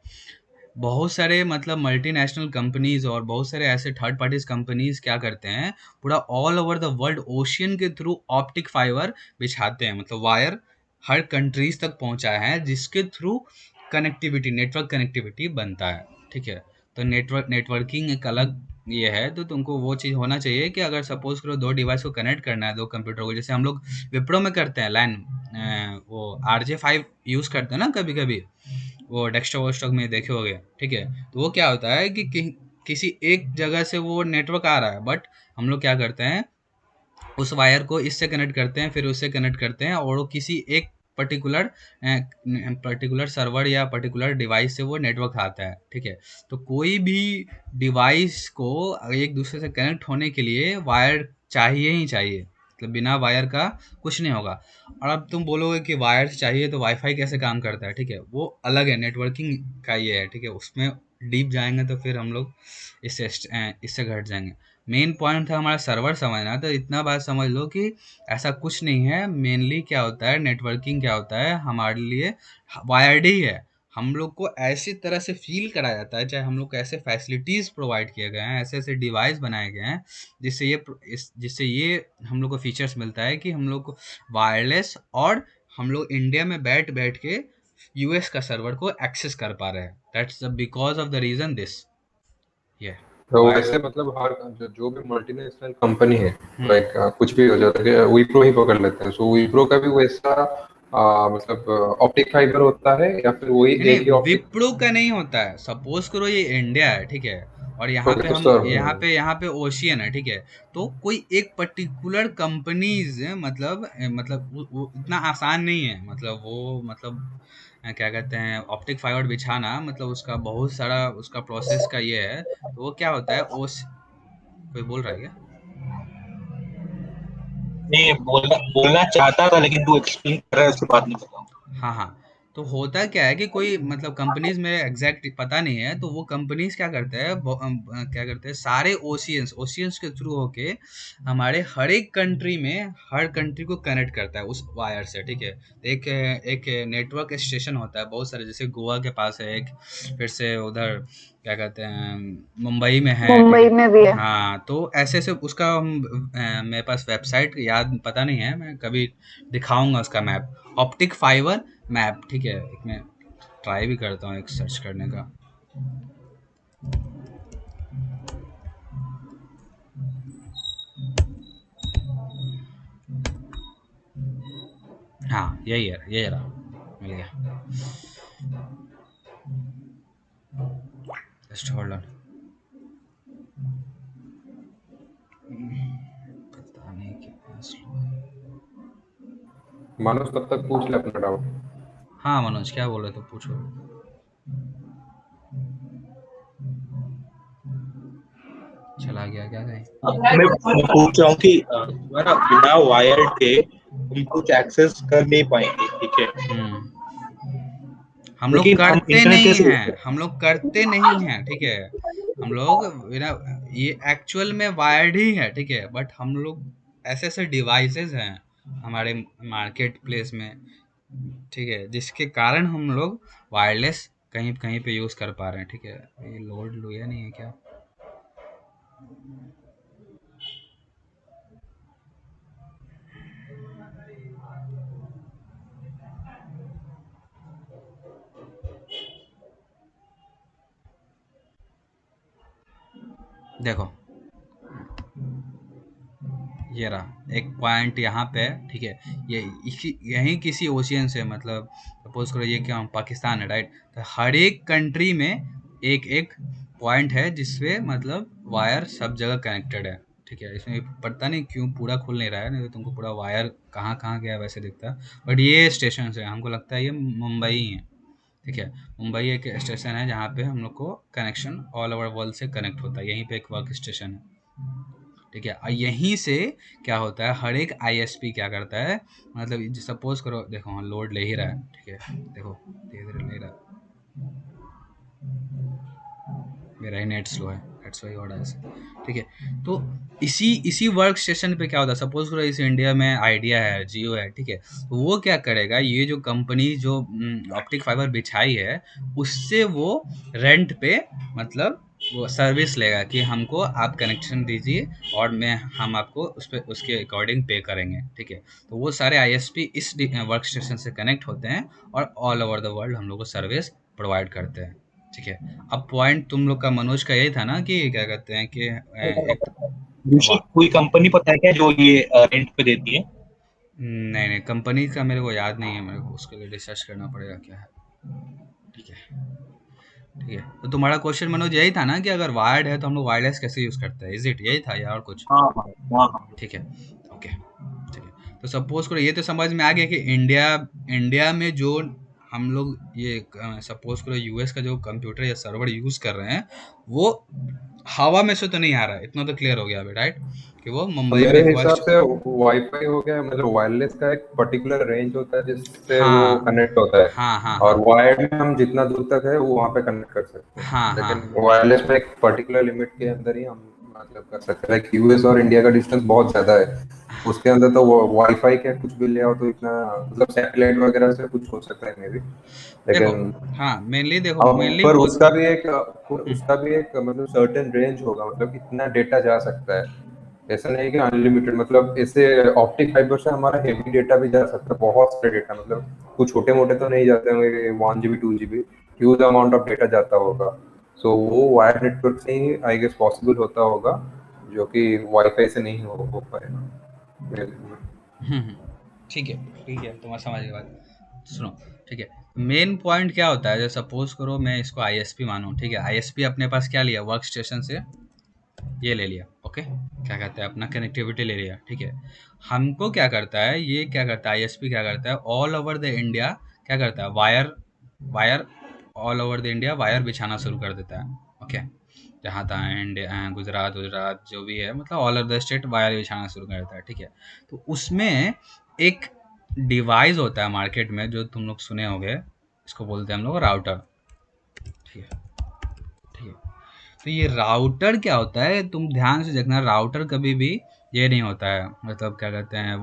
बहुत सारे मतलब मल्टीनेशनल कंपनीज और बहुत सारे ऐसे थर्ड पार्टीज कंपनीज क्या करते हैं, पूरा all over the world ocean के थ्रू ऑप्टिक फाइबर बिछाते हैं, मतलब वायर हर कंट्रीज तक पहुंचाए हैं, जिसके थ्रू कनेक्टिविटी, नेटवर्क कनेक्टिविटी बनता है, ठीक है। तो नेटवर्किंग एक अलग ये है। तो तुमको वो चीज़ होना चाहिए कि अगर सपोज करो दो डिवाइस को कनेक्ट करना है, दो कंप्यूटर को, जैसे हम लोग विप्रो में करते हैं लैन, वो RJ5 यूज़ करते हैं ना कभी कभी, वो डेस्कटॉप वोस्टॉप में देखे होगे, ठीक है। तो वो क्या होता है कि किसी एक जगह से वो नेटवर्क आ रहा है, बट हम लोग क्या करते हैं, उस वायर को इससे कनेक्ट करते हैं, फिर उससे कनेक्ट करते हैं, और वो किसी एक पर्टिकुलर पर्टिकुलर सर्वर या पर्टिकुलर डिवाइस से वो नेटवर्क आता है, ठीक है। तो कोई भी डिवाइस को एक दूसरे से कनेक्ट होने के लिए वायर चाहिए ही चाहिए, मतलब बिना वायर का कुछ नहीं होगा। और अब तुम बोलोगे कि वायर चाहिए तो वाईफाई कैसे काम करता है, ठीक है, वो अलग है, नेटवर्किंग का ये है, ठीक है। उसमें डीप जाएंगे तो फिर हम लोग इससे घट जाएंगे। मेन पॉइंट था हमारा सर्वर समझना, तो इतना बात समझ लो कि ऐसा कुछ नहीं है। मेनली क्या होता है, नेटवर्किंग क्या होता है हमारे लिए, वायर्ड ही है। हम लोग को ऐसी तरह से फील कराया जाता है, चाहे हम लोग को ऐसे फैसिलिटीज़ प्रोवाइड किए गए हैं, ऐसे ऐसे डिवाइस बनाए गए हैं, जिससे ये हम लोग को फीचर्स मिलता है कि हम लोग को वायरलेस, और हम लोग इंडिया में बैठ बैठ के यूएस का सर्वर को एक्सेस कर पा रहे हैं। That's the because of the reason this. ये तो वायर। वैसे मतलब हर जो भी मल्टीनेशनल कंपनी है, हम्म। लाइक कुछ भी हो जाता है, विप्रो ही पकड़ लेते हैं, सो विप्रो का भी वैसा मतलब ऑप्टिक फाइबर होता है या फिर वही नहीं एक ही नहीं, ऑप्टिक। विप्रो का नहीं होता है। सपोज करो ये इंडिया है, ठीक है, और यहाँ पे ओके तो हम सर, यहाँ पे ओशियन है, ठीक है। तो कोई एक पर्टिकुलर कंपनीज मतलब वो इतना आसान नहीं है, मतलब वो मतलब क्या कहते हैं, ऑप्टिक फाइबर बिछाना, मतलब उसका बहुत सारा उसका प्रोसेस का ये है। तो वो क्या होता है, ओस कोई बोल रहा है क्या? नहीं, बोलना बोलना चाहता था लेकिन तू एक्सप्लेन कर रहा है, उसके बाद नहीं पता। हाँ, हाँ। तो होता क्या है कि कोई मतलब कंपनीज़ मेरे एग्ज़ैक्ट पता नहीं है, तो वो कंपनीज़ क्या करते हैं, क्या करते हैं, सारे ओशियंस ओशियंस के थ्रू होके हमारे हर एक कंट्री में हर कंट्री को कनेक्ट करता है उस वायर से, ठीक है। एक एक नेटवर्क स्टेशन होता है बहुत सारे, जैसे गोवा के पास है एक, फिर से उधर क्या कहते हैं, मुंबई में है, ठीक मुंबई है। में भी है। हाँ, तो ऐसे-ऐसे उसका मेरे पास वेबसाइट याद पता नहीं है, मैं कभी दिखाऊँगा उसका मैप। ऑप्टिक फाइबर मैप, ठीक है। एक मैं ट्राई भी करता हूँ एक सर्च करने का। हाँ, यही है, यही रहा, मिल गया। Just hold on. पता नहीं कितना स्लो है। मानस तब तक पूछ ले अपना डाउट। हाँ मनोज, क्या बोल रहे थे, पूछो। चला गया क्या कहीं? मैं पूछ रहा हूँ कि तुम्हारा बिना वायर के हम कुछ एक्सेस कर नहीं पाएंगे, ठीक है। हम लोग लेकिन हम करते इंटरनेट नहीं कैसे यूज हैं, करें? हम लोग करते नहीं हैं, ठीक है। हम लोग बिना, ये एक्चुअल में वायर्ड ही है, ठीक है, बट हम लोग ऐसे ऐसे डिवाइसेस हैं हमारे मार्केट प्लेस में, ठीक है, जिसके कारण हम लोग वायरलेस कहीं कहीं पे यूज़ कर पा रहे हैं, ठीक है। ये लोड लिया नहीं है क्या? देखो, ये रहा एक पॉइंट यहाँ पे है, ठीक है। ये यहीं किसी ओशियन से, मतलब सपोज करो ये क्या, पाकिस्तान है, राइट। तो हर एक कंट्री में एक एक पॉइंट है जिससे मतलब वायर सब जगह कनेक्टेड है, ठीक है। इसमें पता नहीं क्यों पूरा खुल नहीं रहा है, नहीं तो तुमको पूरा वायर कहाँ कहाँ गया वैसे दिखता है। बट ये स्टेशन है, हमको लगता है ये मुंबई ही है, ठीक है। मुंबई एक स्टेशन है जहाँ पे हम लोग को कनेक्शन ऑल ओवर वर्ल्ड से कनेक्ट होता है, यहीं पे एक वर्क स्टेशन है, ठीक है। और यहीं से क्या होता है, हर एक आईएसपी क्या करता है, मतलब सपोज करो, देखो लोड ले ही रहा है, ठीक है। देखो धीरे धीरे ले रहा है, मेरा ही नेट स्लो है, दैट्स व्हाई हो रहा है ऐसे, ठीक है। तो इसी इसी वर्क स्टेशन पे क्या होता है, सपोज करो इस इंडिया में आइडिया है, जियो है, ठीक है। तो वो क्या करेगा, ये जो कंपनी जो ऑप्टिक फाइबर बिछाई है, उससे वो रेंट पे मतलब वो सर्विस लेगा कि हमको आप कनेक्शन दीजिए और मैं हम आपको उस पर उसके अकॉर्डिंग पे करेंगे, ठीक है। तो वो सारे आईएसपी इस वर्क स्टेशन से कनेक्ट होते हैं और ऑल ओवर द वर्ल्ड हम लोग को सर्विस प्रोवाइड करते हैं, ठीक है। अब पॉइंट तुम लोग का मनोज का यही था ना कि क्या कहते हैं कि एक ऋषि, वा कोई कंपनी पता है क्या जो ये रेंट पे देती है? नहीं नहीं, कंपनी का मेरे को याद नहीं है, मेरे को उसके लिए रिसर्च करना पड़ेगा क्या है, ठीक है। ठीक है, तो तुम्हारा क्वेश्चन मनोज यही था ना कि अगर वायर्ड है तो हम लोग वायरलेस कैसे यूज़ करते हैं, इज इट, यही था या और कुछ? हाँ हाँ हाँ हाँ। ठीक है, ओके, ठीक है। तो सपोज करो ये तो समझ में आ गया कि इंडिया इंडिया में जो हम लोग ये सपोज करो यूएस का जो कंप्यूटर या सर्वर यूज़ कर रहे हैं, वो हवा में से तो नहीं आ रहा है, इतना तो क्लियर हो गया अभी, राइट, कि वो तो मुंबई में मेरे एक हिसाब वर्क। से वाईफाई हो गया, मतलब वायरलेस का एक पर्टिकुलर रेंज होता है जिससे वो हाँ कनेक्ट होता है, हाँ हाँ और हाँ वायर्ड में हम जितना दूर तक है वो वहाँ पे कनेक्ट कर सकते हैं, हाँ हाँ लेकिन वायरलेस में एक पर्टिकुलर लिमिट के अंदर ही हम मतलब कर सकते हैं। लाइक यूएस और इंडिया का डिस्टेंस बहुत ज्यादा है, उसके अंदर तो वाईफाई का कुछ भी ले आओ तो इतना, मतलब सैटेलाइट वगैरह से कुछ हो सकता है मे भी, देखो, लेकिन हाँ मेनली देखो, अब मेनली पर हो। उसका भी एक मतलब सर्टेन रेंज होगा, मतलब कितना डेटा जा सकता है। ऐसा नहीं कि अनलिमिटेड, मतलब ऐसे ऑप्टिक फाइबर से हमारा हेवी डेटा भी जा सकता है, बहुत सारे डेटा, मतलब कुछ छोटे मोटे तो नहीं जाते होंगे, 1 GB 2 GB, huge amount of data जाता होगा। सो वो वायर नेटवर्क से ही आई गेस पॉसिबल होता होगा, जो कि वाईफाई से नहीं हो पाएगा। ठीक है तो मैं समझ गया बात। सुनो, ठीक है, मेन पॉइंट क्या होता है, जैसे सपोज करो मैं इसको आईएसपी मानूं, ठीक है, आईएसपी अपने पास क्या लिया, वर्क स्टेशन से ये ले लिया, ओके, क्या कहते हैं, अपना कनेक्टिविटी ले लिया, ठीक है। हमको क्या करता है, ये क्या करता है, आईएसपी क्या करता है, ऑल ओवर द इंडिया क्या करता है, wire all over the India wire बिछाना शुरू कर देता है, ओके, जहाँ तहाँ इंडिया, गुजरात जो भी है, मतलब all over the state wire बिछाना शुरू कर देता है, ठीक है। तो उसमें एक डिवाइस होता है मार्केट में, जो तुम लोग सुने होंगे, इसको बोलते हैं हम लोग राउटर, ठीक है, ठीक है। तो ये राउटर क्या होता है, तुम ध्यान से देखना, राउटर कभी भी ये नहीं होता है, मतलब क्या कहते हैं,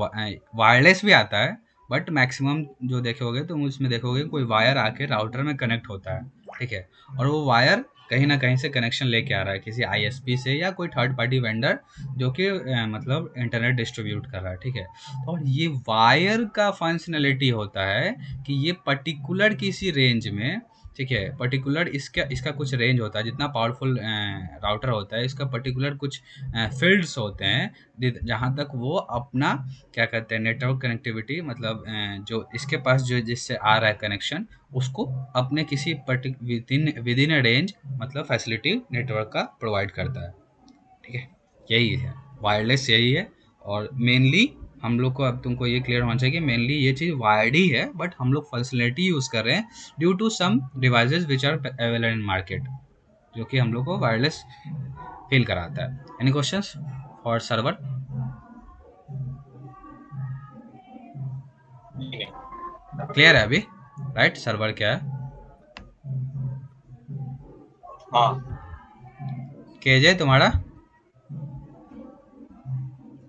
वायरलेस भी आता है, बट मैक्सिमम जो देखोगे तुम उसमें देखोगे कोई वायर आके राउटर में कनेक्ट होता है, ठीक है, और वो वायर कहीं ना कहीं से कनेक्शन लेके आ रहा है, किसी आईएसपी से या कोई थर्ड पार्टी वेंडर जो कि मतलब इंटरनेट डिस्ट्रीब्यूट कर रहा है, ठीक है। और ये वायर का फंक्शनलिटी होता है कि ये पर्टिकुलर किसी रेंज में, ठीक है, पर्टिकुलर इसका कुछ रेंज होता है, जितना पावरफुल राउटर होता है, इसका पर्टिकुलर कुछ फील्ड्स होते हैं, जहाँ तक वो अपना क्या कहते हैं, नेटवर्क कनेक्टिविटी, मतलब जो इसके पास जो जिससे आ रहा है कनेक्शन, उसको अपने किसी विद इन रेंज, मतलब फैसिलिटी नेटवर्क का प्रोवाइड करता है, ठीक है। यही है वायरलेस, यही है। और मेनली हम लोग को, अब तुमको ये क्लियर होना चाहिए कि मेनली ये चीज़ वायर्ड ही है, बट हम लोग फैसिलिटी यूज़ कर रहे हैं due to some devices which are available in market, जो कि हम लोग को वायरलेस फील कराता है। Any questions for server? Clear है अभी, राइट? सर्वर क्या है? हाँ केजे तुम्हारा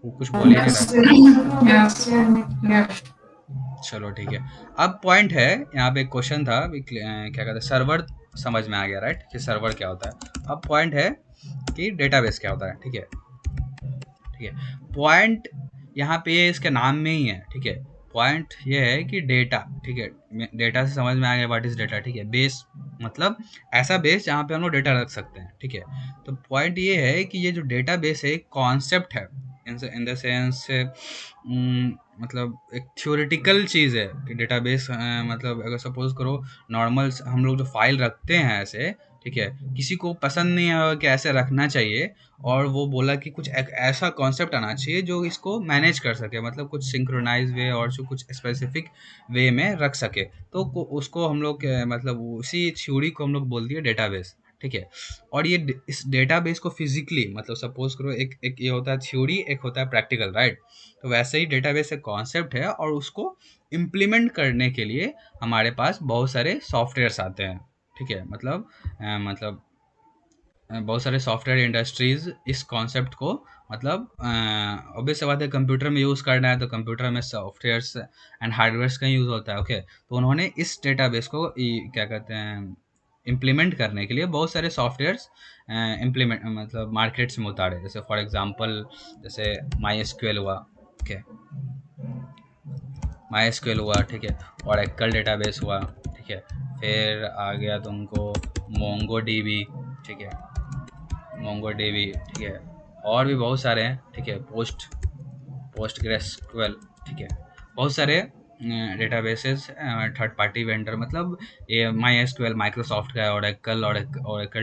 वो कुछ बोल ही नहीं रहा। Yes. चलो ठीक है। अब पॉइंट है, यहाँ पे एक क्वेश्चन था क्या कहते हैं, सर्वर समझ में आ गया, राइट, कि सर्वर क्या होता है। अब पॉइंट है कि डेटाबेस क्या होता है, ठीक है, ठीक है। पॉइंट यहाँ पे ये इसके नाम में ही है, ठीक है। पॉइंट ये है कि डेटा, ठीक है, डेटा से समझ में आ गया व्हाट इज डेटा, ठीक है। बेस मतलब ऐसा बेस जहाँ पे हम लोग डेटा रख सकते हैं, ठीक है। तो पॉइंट ये है कि ये जो डेटा बेस है एक कॉन्सेप्ट है, इन द सेंस मतलब एक थ्योरेटिकल चीज़ है कि डेटाबेस, मतलब अगर सपोज करो नॉर्मल हम लोग जो फाइल रखते हैं ऐसे, ठीक है, किसी को पसंद नहीं आया कि ऐसे रखना चाहिए, और वो बोला कि कुछ एक ऐसा कॉन्सेप्ट आना चाहिए जो इसको मैनेज कर सके, मतलब कुछ सिंक्रोनाइज वे और जो कुछ स्पेसिफिक वे में रख सके, तो उसको हम लोग मतलब उसी थ्योरी को हम लोग बोल दिए डेटाबेस, ठीक है। और ये इस डेटाबेस को फिजिकली, मतलब सपोज करो एक ये होता है थ्योरी, एक होता है प्रैक्टिकल, राइट। तो वैसे ही डेटाबेस एक कॉन्सेप्ट है, और उसको इम्प्लीमेंट करने के लिए हमारे पास बहुत सारे सॉफ्टवेयर्स आते हैं, ठीक है। मतलब बहुत सारे सॉफ्टवेयर इंडस्ट्रीज इस कॉन्सेप्ट को, मतलब ऑब्वियस सी बात है, कंप्यूटर में यूज़ करना है तो कंप्यूटर में सॉफ्टवेयर्स एंड हार्डवेयर्स का यूज़ होता है, ओके। तो उन्होंने इस डेटाबेस को क्या कहते हैं, इम्प्लीमेंट करने के लिए बहुत सारे सॉफ्टवेयर्स इम्प्लीमेंट, मतलब मार्केट्स में उतारे, जैसे फॉर एग्जांपल जैसे माई एसक्यूएल हुआ, ओके, माई एसक्यूएल हुआ, ठीक है, और एक्कल डेटाबेस हुआ, ठीक है। फिर आ गया तुमको मोंगो डीबी, ठीक है, मोंगो डीबी, ठीक है, और भी बहुत सारे हैं, ठीक है, पोस्टग्रेसक्यूएल, ठीक है, बहुत सारे डेटाबेसेस, थर्ड पार्टी वेंडर, मतलब ये माई एसक्यूएल माइक्रोसॉफ्ट का है, ओरेकल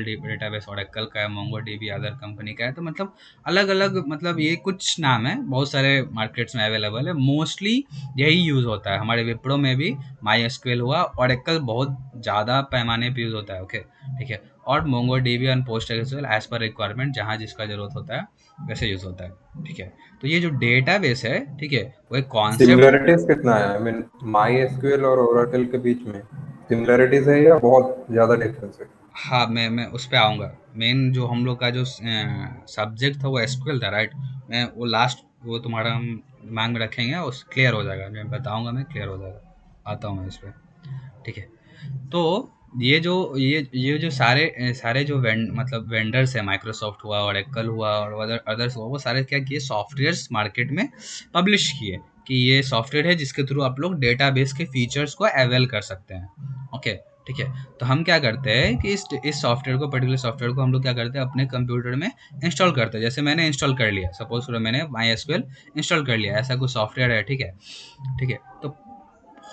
डेटाबेस ओरेकल का है, मोंगो डीबी अदर कंपनी का है। तो मतलब अलग अलग, मतलब ये कुछ नाम है, बहुत सारे मार्केट्स में अवेलेबल है, मोस्टली यही यूज़ होता है। हमारे विप्रो में भी माई एसक्यूएल हुआ, ओरेकल बहुत ज़्यादा पैमाने पे यूज़ होता है, ओके, ठीक है। और Mongo DB and PostgreSQL as per requirement, जहाँ जिसका जरूरत होता है वैसे यूज़ होता है, ठीक है। तो ये जो डेटाबेस है, ठीक है, वो एक कॉन्सेप्ट। सिमिलरिटीज कितना है, आई मीन माई एसक्यूएल और ओरेकल के बीच में सिमिलरिटीज है या बहुत ज्यादा डिफरेंस है? हाँ, मैं उस पे आऊँगा। मेन जो हम लोग का जो सब्जेक्ट था वो एसक्यूएल था, राइट। मैं वो लास्ट वो तुम्हारा हम दिमाग में रखेंगे, उस क्लियर हो जाएगा, मैं बताऊँगा, मैं क्लियर हो जाएगा, आता हूँ मैं इस पे, ठीक है। तो ये जो सारे जो मतलब वेंडर्स है, माइक्रोसॉफ्ट हुआ, ओरेकल हुआ और अदर्स हुआ, वो सारे क्या किए, सॉफ्टवेयर्स मार्केट में पब्लिश किए कि ये सॉफ्टवेयर है जिसके थ्रू आप लोग डेटाबेस के फीचर्स को अवेल कर सकते हैं, ओके। ठीक है। तो हम क्या करते हैं कि इस सॉफ्टवेयर को, पर्टिकुलर सॉफ्टवेयर को हम लोग क्या करते हैं अपने कंप्यूटर में इंस्टॉल करते हैं। जैसे मैंने इंस्टॉल कर लिया, सपोज करो मैंने MySQL इंस्टॉल कर लिया, ऐसा कुछ सॉफ्टवेयर है, ठीक है। ठीक है, तो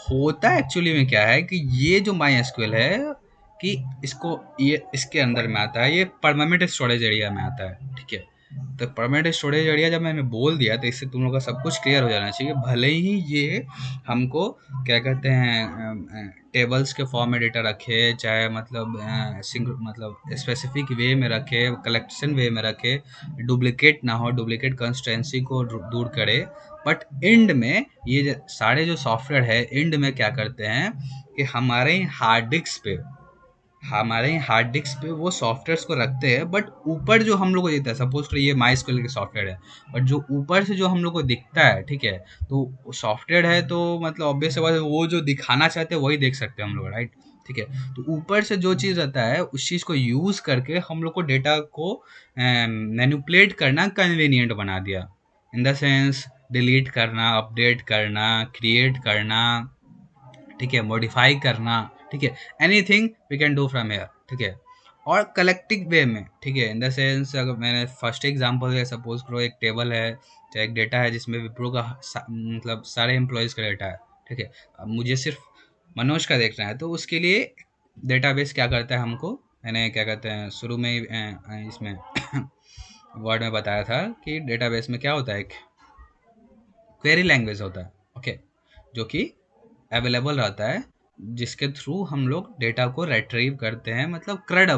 होता एक्चुअली में क्या है कि ये जो MySQL है कि इसको ये इसके अंदर में आता है, ये परमानेंट स्टोरेज एरिया में आता है, ठीक है। तो परमानेंट स्टोरेज एरिया जब मैंने बोल दिया तो इससे तुम लोग का सब कुछ क्लियर हो जाना चाहिए। भले ही ये हमको क्या कहते हैं टेबल्स के फॉर्म में डेटा रखे, चाहे मतलब मतलब स्पेसिफिक वे में रखे, कलेक्शन वे में रखे, डुप्लीकेट ना हो, डुप्लीकेट कंसिस्टेंसी को दूर करे, बट एंड में ये सारे जो सॉफ्टवेयर है एंड में क्या करते हैं कि हमारे हार्ड डिस्क पे वो सॉफ्टवेयर्स को रखते हैं, बट ऊपर जो हम लोग को दिखता है, सपोज करिए ये MySQL के सॉफ्टवेयर है, और जो ऊपर से जो हम लोग को दिखता है, ठीक है, तो सॉफ्टवेयर है तो मतलब ऑब्वियस बात है वो जो दिखाना चाहते हैं वही देख सकते हैं हम लोग, राइट। ठीक है, तो ऊपर से जो चीज़ रहता है उस चीज़ को यूज़ करके हम लोग को डेटा को मैनिपुलेट करना कन्वीनियंट बना दिया, इन द सेंस डिलीट करना, अपडेट करना, क्रिएट करना, ठीक है, मॉडिफाई करना, ठीक है, anything we can do from here, ठीक है। और कलेक्टिव वे में, ठीक है, इन द सेंस अगर मैंने फर्स्ट एग्जांपल है, सपोज करो एक टेबल है, चाहे एक डेटा है जिसमें विप्रो का मतलब सारे एम्प्लॉयज़ का डेटा है, ठीक है। अब मुझे सिर्फ मनोज का देखना है, तो उसके लिए डेटाबेस क्या करता है हमको, मैंने क्या कहते हैं शुरू में ही इसमें वर्ड में बताया था कि डेटाबेस में क्या होता है, एक क्वेरी लैंग्वेज होता है, ओके, जो कि अवेलेबल रहता है, जिसके थ्रू हम लोग डेटा को रिट्रीव करते हैं, मतलब क्रड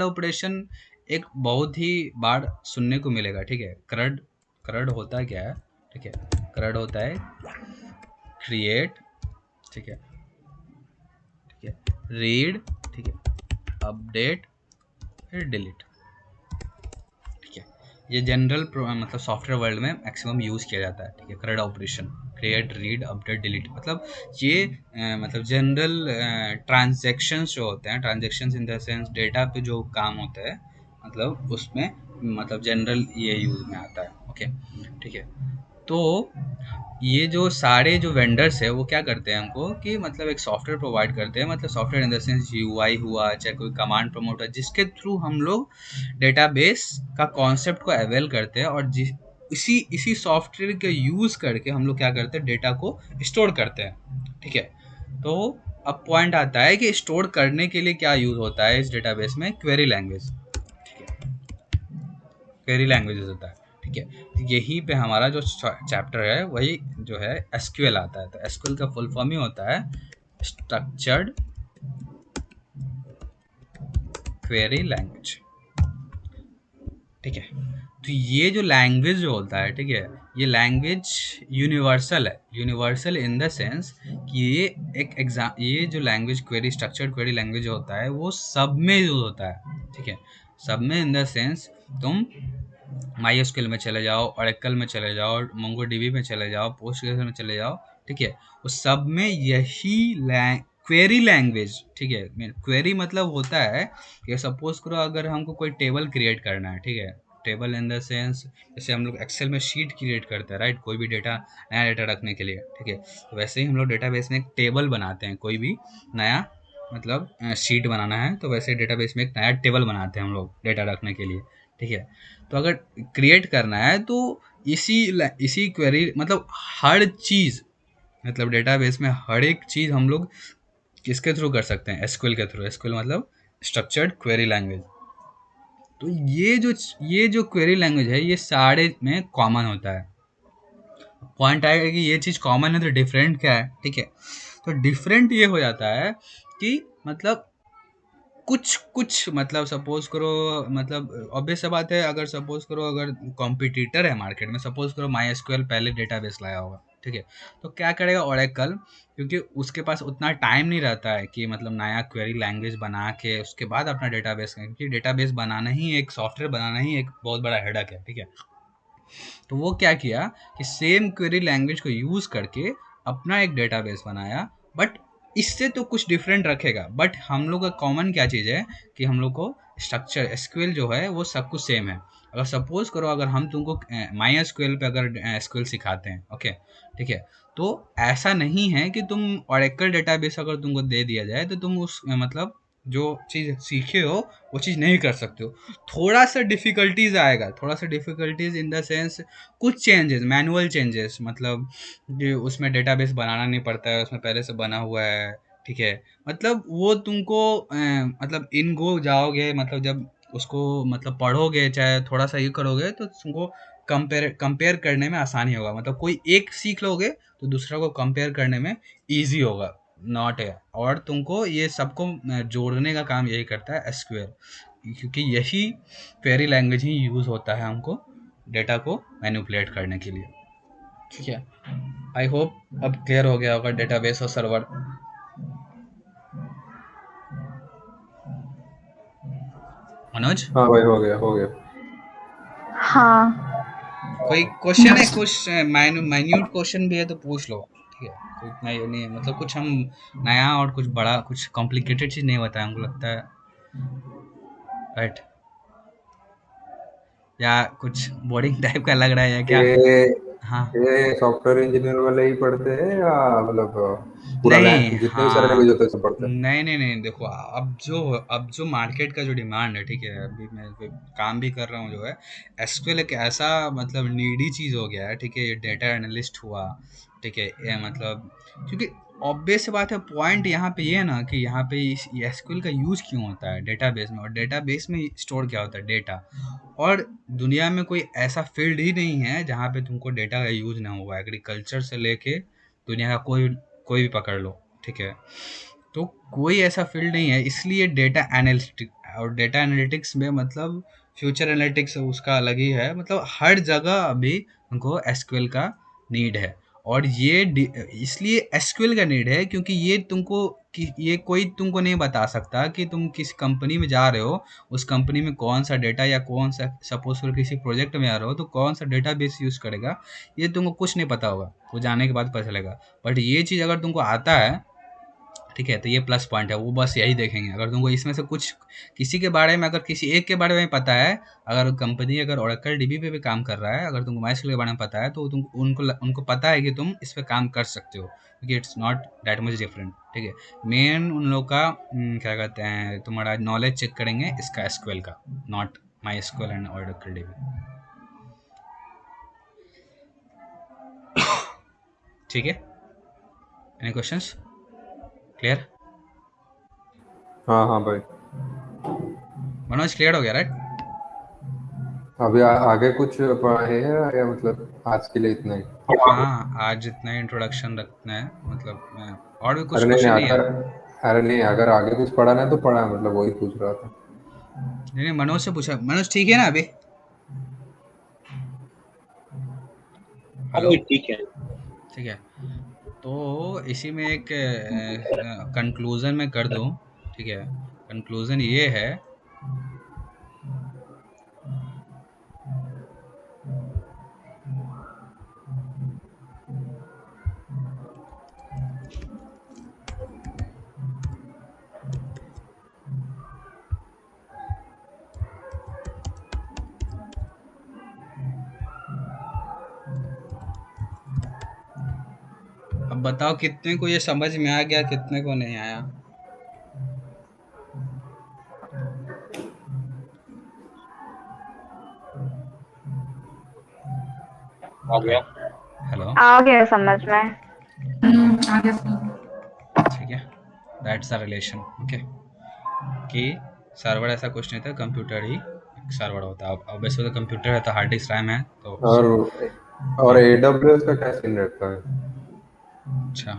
ऑपरेशन एक बहुत ही बार सुनने को मिलेगा, ठीक है। क्रड होता है क्या है, ठीक है, क्रड होता है क्रिएट, ठीक है, ठीक है, रीड, ठीक है, अपडेट, फिर डिलीट, ठीक है। ये जनरल मतलब सॉफ्टवेयर वर्ल्ड में मैक्सिमम यूज़ किया जाता है, ठीक है, क्रड operation, create, read, update, delete, मतलब ये मतलब जनरल ट्रांजैक्शंस जो होते हैं, transactions in the sense data पे जो काम होता है, मतलब उसमें मतलब जनरल ये यूज़ में आता है, ओके, ठीक है। तो ये जो सारे जो वेंडर्स है वो क्या करते हैं हमको कि मतलब एक सॉफ्टवेयर प्रोवाइड करते हैं, मतलब software in the sense UI हुआ, चाहे कोई कमांड प्रमोटर, जिसके थ्रू हम लोग डेटाबेस का कॉन्सेप्ट को अवेल करते हैं, और इसी सॉफ्टवेयर का यूज़ करके हम लोग क्या करते हैं डेटा को स्टोर करते हैं, ठीक है। तो अब पॉइंट आता है कि स्टोर करने के लिए क्या यूज़ होता है इस डेटाबेस में, क्वेरी लैंग्वेज, ठीक है, क्वेरी लैंग्वेजेस होता है, ठीक है। यहीं पे हमारा जो चैप्टर है वही जो है SQL आता है। तो SQL का फुल फॉर्म ही होता है स्ट्रक्चर्ड क्वेरी लैंग्वेज, ठीक है। तो ये जो लैंग्वेज जो होता है, ठीक है, ये लैंग्वेज यूनिवर्सल है, यूनिवर्सल इन द सेंस कि ये जो language query, structured query language जो होता है वो सब में यूज होता है, ठीक है। सब में इन द सेंस तुम MySQL में चले जाओ, Oracle में चले जाओ, MongoDB में चले जाओ, Postgres में चले जाओ, ठीक है, उस सब में यही क्वेरी लैंग्वेज, ठीक है। क्वेरी मतलब होता है कि सपोज करो अगर हमको कोई टेबल क्रिएट करना है, ठीक है, टेबल इन द सेंस जैसे हम लोग एक्सेल में शीट क्रिएट करते हैं, राइट, कोई भी डेटा, नया डेटा रखने के लिए, ठीक है, तो वैसे ही हम लोग डेटाबेस में एक टेबल बनाते हैं, कोई भी नया मतलब शीट बनाना है तो वैसे डेटाबेस में एक नया टेबल बनाते हैं हम लोग डेटा रखने के लिए, ठीक है। तो अगर क्रिएट करना है तो इसी क्वेरी मतलब हर चीज़, मतलब डेटाबेस में हर एक चीज़ हम लोग किसके थ्रू कर सकते हैं, SQL के थ्रू। SQL मतलब स्ट्रक्चर्ड क्वेरी लैंग्वेज। तो ये जो क्वेरी लैंग्वेज है ये सारे में कॉमन होता है। पॉइंट आएगा कि ये चीज़ कॉमन है तो डिफरेंट क्या है, ठीक है। तो डिफरेंट ये हो जाता है कि मतलब कुछ मतलब सपोज करो, मतलब ऑब्वियस सा बात है, अगर सपोज करो अगर कॉम्पिटिटर है मार्केट में, सपोज करो MySQL पहले डेटाबेस लाया होगा, ठीक है, तो क्या करेगा Oracle, क्योंकि उसके पास उतना टाइम नहीं रहता है कि मतलब नया क्वेरी लैंग्वेज बना के उसके बाद अपना डेटाबेस, क्योंकि डेटाबेस बनाना ही, एक सॉफ्टवेयर बनाना ही एक बहुत बड़ा हेडक है, ठीक है। तो वो क्या किया कि सेम क्वेरी लैंग्वेज को यूज़ करके अपना एक डेटाबेस बनाया, बट इससे तो कुछ डिफरेंट रखेगा, बट हम लोग का कॉमन क्या चीज़ है कि हम लोग को स्ट्रक्चर एसक्यूएल जो है वो सब कुछ सेम है। अगर सपोज करो अगर हम तुमको माई एसक्यूएल पे अगर एसक्यूएल सिखाते हैं, ओके ठीक है, तो ऐसा नहीं है कि तुम ओरेकल डेटाबेस अगर तुमको दे दिया जाए तो तुम उस मतलब जो चीज़ सीखे हो वो चीज़ नहीं कर सकते हो। थोड़ा सा डिफ़िकल्टीज आएगा, थोड़ा सा डिफ़िकल्टीज इन द सेंस कुछ चेंजेस, मैनुअल चेंजेस, मतलब कि उसमें डेटाबेस बनाना नहीं पड़ता है, उसमें पहले से बना हुआ है, ठीक है। मतलब वो तुमको मतलब इन गो जाओगे, मतलब जब उसको मतलब पढ़ोगे चाहे थोड़ा सा ये करोगे तो तुमको कंपेयर कंपेयर करने में आसानी होगा। मतलब कोई एक सीख लोगे तो दूसरा को कंपेयर करने में ईजी होगा, नॉट है। और तुमको ये सबको जोड़ने का काम यही करता है एसक्यूएल, क्योंकि यही क्वेरी लैंग्वेज ही यूज़ होता है हमको डेटा को मैनिपुलेट करने के लिए, ठीक है। आई होप अब क्लियर हो गया होगा डेटाबेस और सर्वर। मनोज, हाँ भाई, हो गया हो गया। हाँ कोई क्वेश्चन है, कुछ माइन्यूट क्वेश्चन भी है तो पूछ लो, ठीक है। कोई इतना ये नहीं है, मतलब कुछ हम नया और कुछ बड़ा कुछ कॉम्प्लिकेटेड चीज़ नहीं बताया हमको लगता है, राइट? या कुछ बोरिंग टाइप का लग रहा है या क्या? ये हाँ, ये सॉफ्टवेयर इंजीनियर वाले ही पढ़ते हैं या मतलब पूरा नहीं, जितने भी सारे लैंग्वेज हाँ, होते हैं सब पढ़ते हैं? नहीं, देखो अब जो मार्केट का जो डिमांड है, ठीक है, अभी मैं पे काम भी कर रहा हूँ जो है, एसक्यूएल एक ऐसा मतलब नीडी चीज़ हो गया है, ठीक है। ये डेटा एनालिस्ट हुआ, ठीक है, ये मतलब क्योंकि ऑब्वियस सी बात है, पॉइंट यहाँ पे ये है ना कि यहाँ पे इस एसक्यूएल का यूज़ क्यों होता है डेटाबेस में, और डेटाबेस में स्टोर क्या होता है, डेटा। और दुनिया में कोई ऐसा फील्ड ही नहीं है जहाँ पे तुमको डेटा का यूज़ ना हुआ, एग्रीकल्चर से लेके दुनिया का कोई कोई भी पकड़ लो, ठीक है। तो कोई ऐसा फील्ड नहीं है, इसलिए डेटा एनालिटिक और डेटा एनालिटिक्स में मतलब फ्यूचर एनालिटिक्स उसका अलग ही है, मतलब हर जगह अभी उनको एसक्यूएल का नीड है। और इसलिए एसक्यूएल का नीड है क्योंकि ये तुमको कि ये कोई तुमको नहीं बता सकता कि तुम किस कंपनी में जा रहे हो, उस कंपनी में कौन सा डेटा या कौन सा सपोज करो किसी प्रोजेक्ट में आ रहे हो तो कौन सा डेटा बेस यूज़ करेगा, ये तुमको कुछ नहीं पता होगा, वो जाने के बाद पता चलेगा। बट ये चीज़ अगर तुमको आता है, ठीक है, तो ये प्लस पॉइंट है। वो बस यही देखेंगे अगर तुमको इसमें से कुछ किसी के बारे में, अगर किसी एक के बारे में पता है, अगर कंपनी अगर ओरेकल डीबी पे भी काम कर रहा है, अगर तुमको माइस्क्यूएल के बारे में पता है तो तुम उनको उनको पता है कि तुम इस पे काम कर सकते हो, क्योंकि it's not that much different, ठीक है। मेन उन लोग का क्या कहते हैं, तुम्हारा नॉलेज चेक करेंगे इसका एसक्यूएल का, not MySQL and Oracle dB, ठीक है। Any questions? क्लियर? हाँ हाँ भाई। मनोज क्लियर हो गया, राइट? अभी आगे कुछ है या मतलब आज के लिए इतना ही? हाँ, आज इतना ही इंट्रोडक्शन रखना है, मतलब और भी कुछ अरे नहीं क्वेश्चन नहीं है? अरे नहीं, अगर आगे कुछ पढ़ाना है तो पढ़ा, मतलब वही पूछ रहा था। नहीं, मनोज से पूछा। मनोज ठीक है ना अभी? हाँ हेलो, भाई ठीक है। ठीक है। तो इसी में एक कंक्लूजन में कर दूं, ठीक है। कंक्लूजन ये है, अब बताओ कितने को ये समझ में आ गया, कितने को नहीं आया? आ गया। राइट, हेलो, आ गया समझ में। आगे समझ। ठीक है। दैट्स द रिलेशन, ओके, कि सर्वर ऐसा कुछ नहीं था, कंप्यूटर ही सर्वर होता है। अब वैसे तो कंप्यूटर है तो हार्ड डिस्क रैम है, तो और हाँ, AWS का क्या सीन रहता है? अच्छा,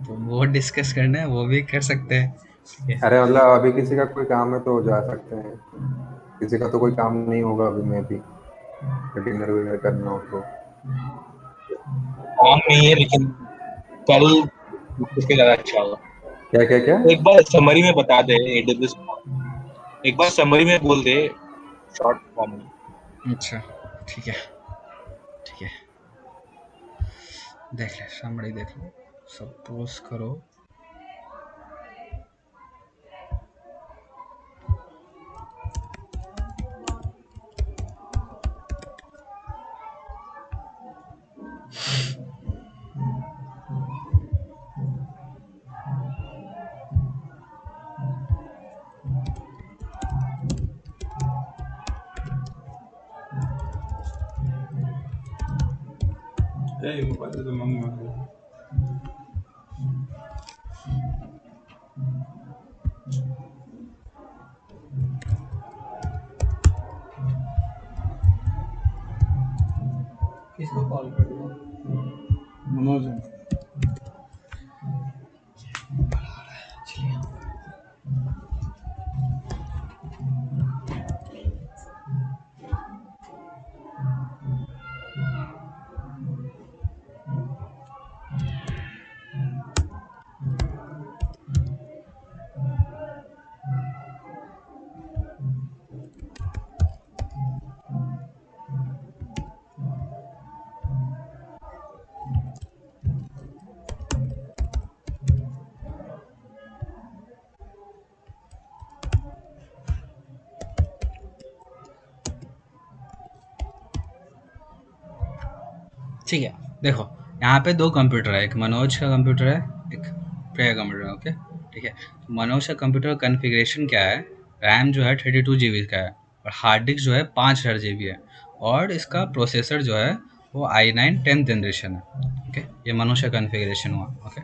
तो वो डिस्कस करना है वो भी कर सकते हैं, ठीक है। अरे मतलब अभी किसी का कोई काम है तो जा सकते हैं, किसी का तो कोई काम नहीं होगा अभी, मैं भी डिनर विनर करना हो तो। काम नहीं है लेकिन कल उसके ज्यादा अच्छा होगा। क्या क्या क्या? तो एक बार समरी में बता दे एडब्ल्यूएस, एक बार समरी में बोल दे शॉर्ट फॉर्म में। अच्छा, ठीक है, ठीक है। देख ले, समरी देख लो। सपोज करो किसको कॉल कर रहे हो? मनोज। ठीक है, देखो यहाँ पे 2 कंप्यूटर है, एक मनोज का कंप्यूटर है, एक प्रिया का कंप्यूटर है, ओके। ठीक है, मनोज का कंप्यूटर का कॉन्फ़िगरेशन क्या है, रैम जो है 32 जीबी का है और हार्ड डिस्क जो है 5000 जीबी है और इसका प्रोसेसर जो है वो i9 10th जनरेशन है, ओके। ये मनोज का कॉन्फ़िगरेशन हुआ, ओके।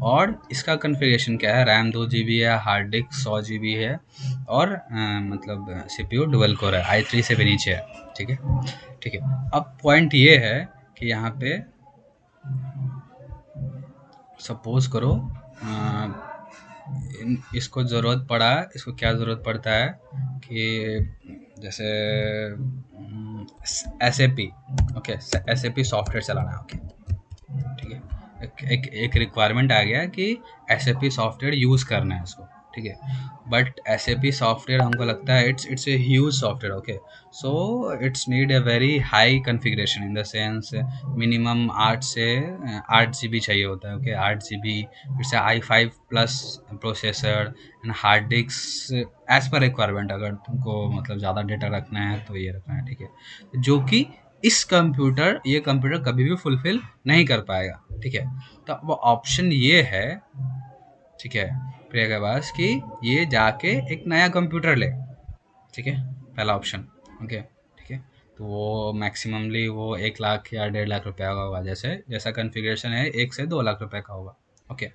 और इसका कॉन्फ़िगरेशन क्या है, रैम 2 जीबी है, हार्ड डिस्क 100 जीबी है और मतलब सीपीयू डुअल कोर है, i3 से भी नीचे है, ठीक है। ठीक है, अब पॉइंट ये है कि यहाँ पे सपोज करो इसको ज़रूरत पड़ा, इसको क्या ज़रूरत पड़ता है कि जैसे SAP, ओके, SAP सॉफ्टवेयर चलाना है, ओके। ठीक है, एक रिक्वायरमेंट आ गया कि SAP सॉफ्टवेयर यूज़ करना है इसको, ठीक है। बट SAP सॉफ्टवेयर हमको लगता है it's a huge software, okay. So it's need a very high configuration in the sense minimum 8 GB चाहिए होता है, ओके। 8 GB, फिर से i5 plus processor and hard disk as per requirement. अगर तुमको मतलब ज़्यादा डेटा रखना है तो ये रखना है, ठीक है। जो कि ये कंप्यूटर कभी भी फुलफिल नहीं कर पाएगा, ठीक है। तो वो ऑप्शन ये है, ठीक है, प्रिया के पास कि ये जाके एक नया कंप्यूटर ले, ठीक है, पहला ऑप्शन, ओके। ठीक है, तो वो मैक्सिममली वो 1 लाख या 1.5 लाख रुपया का होगा, जैसा कॉन्फ़िगरेशन है 1 से 2 लाख रुपए का होगा, ओके।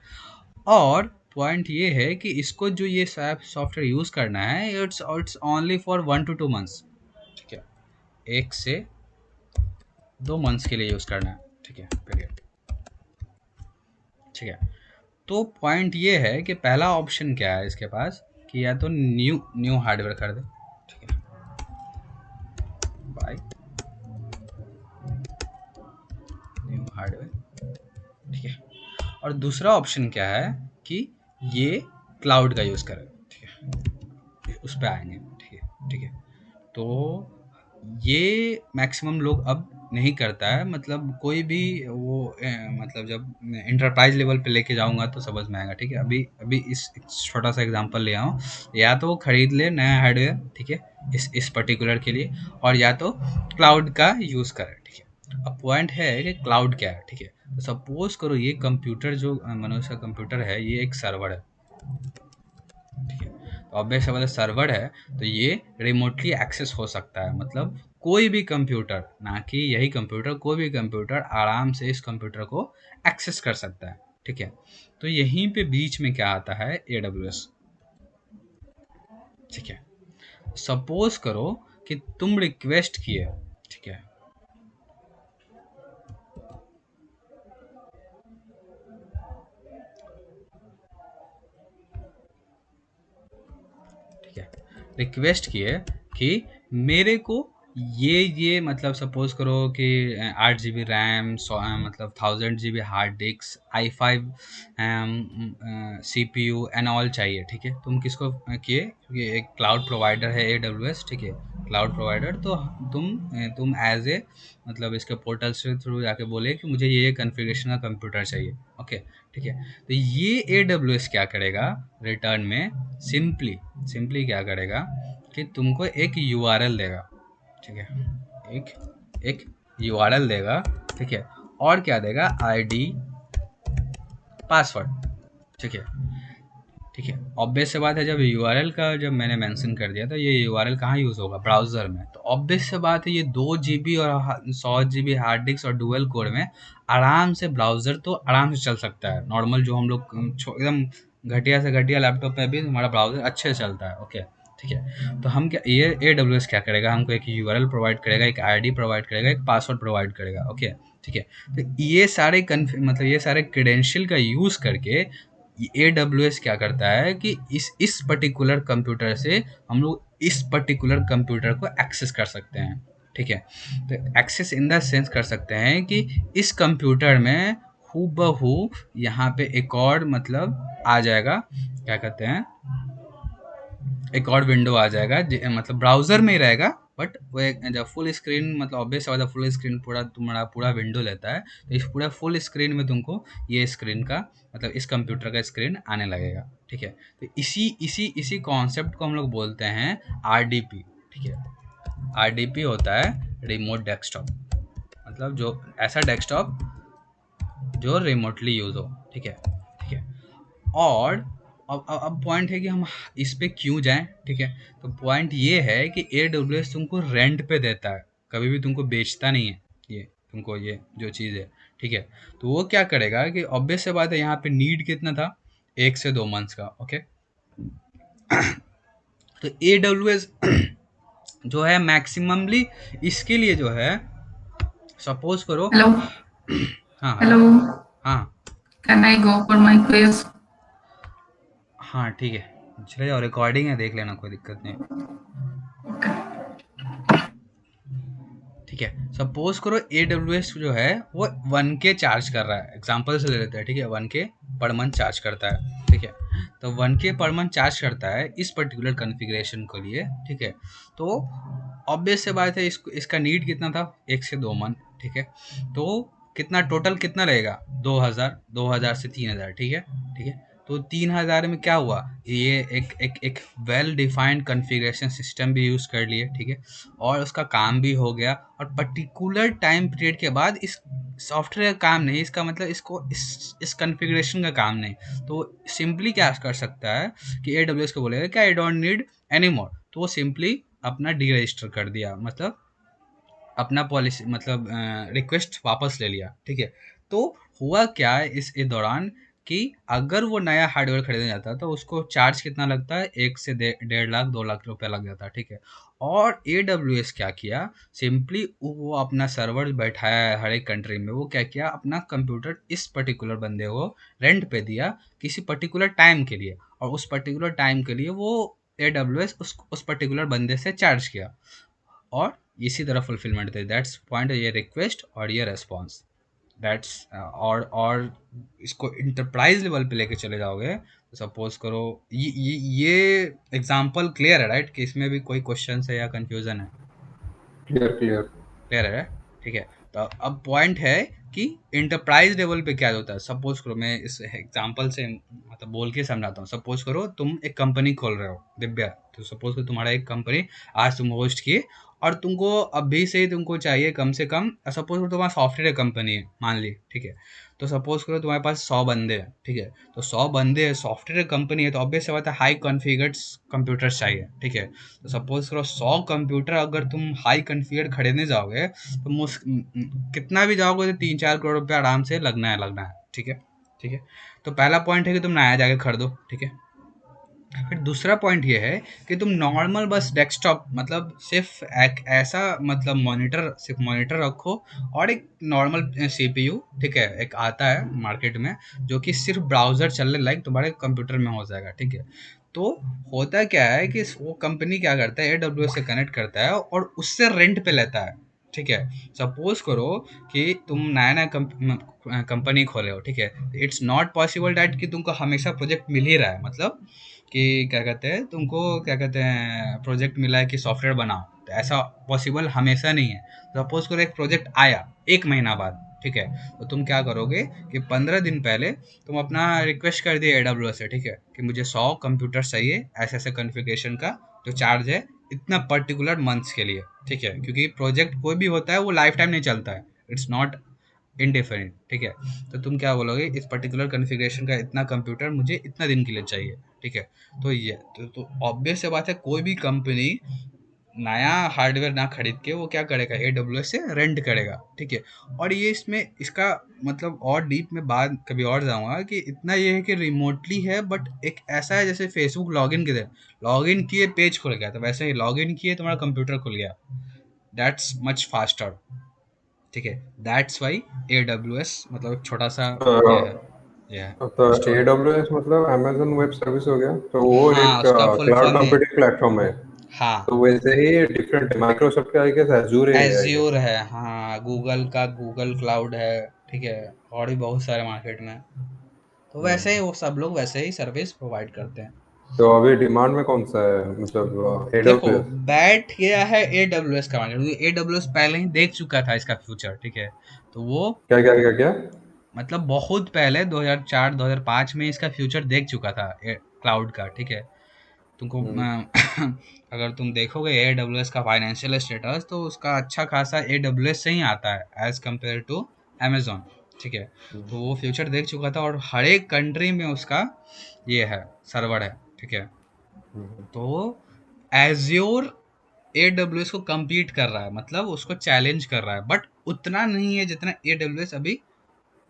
और पॉइंट ये है कि इसको जो ये सॉफ्टवेयर यूज़ करना है it's only for 1 to 2 months, ठीक है, 1 से 2 मंथ्स के लिए यूज़ करना है, ठीक है, पीरियड। ठीक है, तो पॉइंट ये है कि पहला ऑप्शन क्या है इसके पास कि या तो न्यू हार्डवेयर कर दे, ठीक है, बाय न्यू हार्डवेयर, ठीक है। और दूसरा ऑप्शन क्या है कि ये क्लाउड का यूज़ करे, ठीक है, उस पर आएंगे, ठीक है। ठीक है, तो ये मैक्सिमम लोग अब नहीं करता है, मतलब कोई भी वो मतलब जब इंटरप्राइज लेवल पे लेके जाऊंगा तो समझ में आएगा, ठीक है। अभी अभी इस छोटा सा एग्जांपल ले आऊँ, या तो वो खरीद ले नया हार्डवेयर, ठीक है, इस पर्टिकुलर के लिए, और या तो क्लाउड का यूज़ करे, ठीक है। अब पॉइंट है कि क्लाउड क्या है, ठीक है। तो सपोज करो ये कंप्यूटर जो मनोज का कंप्यूटर है ये एक सर्वर है, ठीक है। तो ऑब्वियस वाला सर्वर है तो ये रिमोटली एक्सेस हो सकता है, मतलब कोई भी कंप्यूटर, ना कि यही कंप्यूटर, कोई भी कंप्यूटर आराम से इस कंप्यूटर को एक्सेस कर सकता है, ठीक है। तो यहीं पे बीच में क्या आता है, AWS, ठीक है। सपोज करो कि तुम रिक्वेस्ट किए, ठीक है, ठीक है, रिक्वेस्ट किए कि मेरे को ये मतलब सपोज करो कि 8 GB रैम, मतलब 1000 GB hard disk, i5 CPU and all चाहिए, ठीक है। तुम किसको किए, क्योंकि एक क्लाउड प्रोवाइडर है AWS, ठीक है, क्लाउड प्रोवाइडर। तो तुम एज ए मतलब इसके पोर्टल से थ्रू जाके बोले कि मुझे ये कॉन्फ़िगरेशन का कंप्यूटर चाहिए, ओके, ठीक है। तो ये AWS क्या करेगा रिटर्न में, सिंपली क्या करेगा कि तुमको एक URL देगा, ठीक है, एक URL देगा, ठीक है, और क्या देगा, ID पासवर्ड, ठीक है। ठीक है। ऑब्वियस सी बात है, जब यूआरएल का जब मैंने मेंशन कर दिया तो ये यूआरएल कहाँ यूज़ होगा, ब्राउज़र में। तो ऑब्वियस सी बात है, ये 2 जीबी और 100 जीबी हार्ड डिस्क और डुअल कोर में आराम से ब्राउज़र तो आराम से चल सकता है। नॉर्मल जो हम लोग एकदम घटिया से घटिया लैपटॉप में भी हमारा ब्राउज़र अच्छे से चलता है। ओके, ठीक है। तो हम क्या, ये AWS क्या करेगा, हमको एक यूआरएल प्रोवाइड करेगा, एक आईडी प्रोवाइड करेगा, एक पासवर्ड प्रोवाइड करेगा। ओके, ठीक है। तो ये सारे मतलब ये सारे क्रेडेंशियल का यूज़ करके AWS क्या करता है कि इस पर्टिकुलर कंप्यूटर से हम लोग इस पर्टिकुलर कंप्यूटर को एक्सेस कर सकते हैं। ठीक है। तो एक्सेस इन द सेंस कर सकते हैं कि इस कंप्यूटर में हूबहू यहाँ पे एक और मतलब आ जाएगा, क्या कहते हैं, एक और विंडो आ जाएगा, मतलब ब्राउज़र में ही रहेगा, बट वो एक जब फुल स्क्रीन, मतलब ऑब्वियस वाला फुल स्क्रीन पूरा तुम्हारा पूरा विंडो लेता है, तो इस पूरा फुल स्क्रीन में तुमको ये स्क्रीन का मतलब इस कंप्यूटर का स्क्रीन आने लगेगा। ठीक है। तो इसी कॉन्सेप्ट को हम लोग बोलते हैं RDP। ठीक है। RDP होता है रिमोट डेस्कटॉप, मतलब जो ऐसा डेस्कटॉप जो रिमोटली यूज़ हो। ठीक है, ठीक है। और अब पॉइंट है कि हम इस पे क्यों जाएं। ठीक है। तो पॉइंट ये है कि AWS तुमको रेंट पे देता है, कभी भी तुमको बेचता नहीं है ये, तुमको ये जो चीज़ है। ठीक है। तो वो क्या करेगा कि ऑब्वियस से बात है, यहाँ पे नीड कितना था, 1 से 2 मंथ्स का। ओके। तो AWS जो है मैक्सिममली इसके लिए जो है, सपोज करो, Hello. हाँ Hello. हेलो, हाँ Can I go for my quiz? हाँ ठीक है, चले जाओ, रिकॉर्डिंग है, देख लेना, कोई दिक्कत नहीं। ठीक है। सपोज करो AWS जो है वो 1K चार्ज कर रहा है, एग्जांपल से ले लेते हैं। ठीक है। 1K पर मंथ चार्ज करता है। ठीक है। तो 1K पर मंथ चार्ज करता है इस पर्टिकुलर कॉन्फ़िगरेशन के लिए। ठीक है। तो ऑब्वियस से बात है, इसका नीड कितना था, 1 से 2 मंथ। ठीक है। तो कितना टोटल कितना रहेगा, 2000 से 3000। ठीक है, ठीक है। तो 3000 में क्या हुआ, ये एक वेल डिफाइंड कॉन्फ़िगरेशन सिस्टम भी यूज़ कर लिए। ठीक है। और उसका काम भी हो गया, और पर्टिकुलर टाइम पीरियड के बाद इस सॉफ्टवेयर का काम नहीं, इसका मतलब इसको इस कॉन्फ़िगरेशन का काम नहीं, तो सिंपली क्या कर सकता है कि AWS को बोलेगा कि I don't need any more, तो वो सिंपली अपना डी रजिस्टर कर दिया, मतलब अपना पॉलिसी मतलब रिक्वेस्ट वापस ले लिया। ठीक है। तो हुआ क्या इस दौरान कि अगर वो नया हार्डवेयर खरीदने जाता तो उसको चार्ज कितना लगता है, 1 से 1.5 लाख 2 लाख रुपया लग जाता है। ठीक है। और AWS क्या किया, सिंपली वो अपना सर्वर बैठाया है हर एक कंट्री में, वो क्या किया, अपना कंप्यूटर इस पर्टिकुलर बंदे को रेंट पे दिया किसी पर्टिकुलर टाइम के लिए, और उस पर्टिकुलर टाइम के लिए वो AWS उस पर्टिकुलर बंदे से चार्ज किया, और इसी तरह फुलफिलमेंट थे। दैट्स पॉइंट, ये रिक्वेस्ट और ये रेस्पॉन्स। दैट्स और इसको इंटरप्राइज लेवल पे लेके चले जाओगे तो सपोज करो ये एग्जांपल क्लियर है, राइट, कि इसमें भी कोई क्वेश्चन है या कंफ्यूजन है? Clear clear. क्लियर है। ठीक है। तो अब पॉइंट है कि इंटरप्राइज लेवल पे क्या होता है। सपोज करो, मैं इस एग्जांपल से मतलब बोल के समझाता हूँ। सपोज करो तुम एक कंपनी खोल रहे हो, दिव्या, तो सपोज करो तुम्हारा एक कंपनी आज तुम होस्ट किए, और तुमको अभी से ही तुमको चाहिए कम से कम, सपोज करो तुम्हारा सॉफ्टवेयर कंपनी है मान ली। ठीक है। तो सपोज करो तुम्हारे पास 100 बंदे हैं। ठीक है। तो 100 बंदे, सॉफ्टवेयर कंपनी है, तो ऑब्वियस बात है हाई कॉन्फ़िगर्ड कंप्यूटर्स चाहिए। ठीक है। तो सपोज करो 100 कंप्यूटर अगर तुम हाई कॉन्फ़िगर्ड खरीदने जाओगे तो कितना भी जाओगे तो 3-4 करोड़ रुपया आराम से लगना है। ठीक है, ठीक है। तो पहला पॉइंट है कि तुम नया जाके खरीदो। ठीक है। फिर दूसरा पॉइंट ये है कि तुम नॉर्मल बस डेस्कटॉप, मतलब सिर्फ एक ऐसा मतलब सिर्फ मॉनिटर रखो, और एक नॉर्मल CPU। ठीक है। एक आता है मार्केट में जो कि सिर्फ ब्राउज़र चलने लायक तुम्हारे कंप्यूटर में हो जाएगा। ठीक है। तो होता क्या है कि वो कंपनी क्या करता है, AWS से कनेक्ट करता है और उससे रेंट पे लेता है। ठीक है। सपोज करो कि तुम नया कंपनी खोले हो। ठीक है। इट्स नॉट पॉसिबल डैट कि तुमको हमेशा प्रोजेक्ट मिल ही रहा है, मतलब कि क्या कहते हैं, तुमको क्या कहते हैं प्रोजेक्ट मिला है कि सॉफ्टवेयर बनाओ, तो ऐसा पॉसिबल हमेशा नहीं है। सपोज करो एक प्रोजेक्ट आया 1 महीना बाद। ठीक है। तो तुम क्या करोगे कि 15 दिन पहले तुम अपना रिक्वेस्ट कर दिए AWS से। ठीक है, कि मुझे 100 कंप्यूटर चाहिए, ऐसे ऐसे कॉन्फ़िगरेशन का, जो चार्ज है इतना पर्टिकुलर मंथ्स के लिए। ठीक है। क्योंकि प्रोजेक्ट कोई भी होता है वो लाइफ टाइम नहीं चलता है, इट्स नॉट इंडेफिनिट। ठीक है। तो तुम क्या बोलोगे, इस पर्टिकुलर कॉन्फ़िगरेशन का इतना कंप्यूटर मुझे इतना दिन के लिए चाहिए। ठीक है। तो ये तो ऑब्वियस सी बात है, कोई भी कंपनी नया हार्डवेयर ना खरीद के वो क्या करेगा, AWS से रेंट करेगा, ठीक है। और ये इसमें इसका मतलब और डीप में बात कभी और जाऊंगा कि इतना ये है कि रिमोटली है, बट एक ऐसा है जैसे फेसबुक लॉगिन किए पेज खुल गया, तो वैसे ही लॉगिन किए तुम्हारा कंप्यूटर खुल गया, दैट्स मच फास्टर, ठीक है। दैट्स वाई AWS मतलब एक छोटा सा ये है, ये है तो स्टोरी। AWS मतलब Amazon वेब सर्विस हो गया, तो वो हाँ, एक उसका फुल क्लाउड फॉर्म ये, कंप्यूटिंग प्लेटफॉर्म है। हाँ, तो वैसे ही डिफरेंट है, माइक्रोसॉफ्ट का आई गेस एजूर है आई गेस। एज्योर है, हाँ, गूगल का गूगल क्लाउड है, ठीक है, और भी बहुत सारे मार्केट में। तो वैसे ही वो सब लोग वैसे ही सर्विस प्रोवाइड करते हैं। तो अभी डिमांड में कौन सा है, मतलब देखो, AWS? बैठ गया है AWS का मार्केट, क्योंकि AWS पहले ही देख चुका था इसका फ्यूचर, ठीक है। तो वो क्या क्या क्या क्या? मतलब बहुत पहले 2004-2005 में इसका फ्यूचर देख चुका था क्लाउड का, ठीक है। तुमको अगर तुम देखोगे AWS का फाइनेंशियल स्टेटस, तो उसका अच्छा खासा AWS से ही आता है एज कम्पेयर टू Amazon, ठीक है। तो वो फ्यूचर देख चुका था, और हर एक कंट्री में उसका ये है, सर्वर है, ठीक है। तो एज्योर AWS को compete कर रहा है, मतलब उसको चैलेंज कर रहा है, बट उतना नहीं है जितना AWS अभी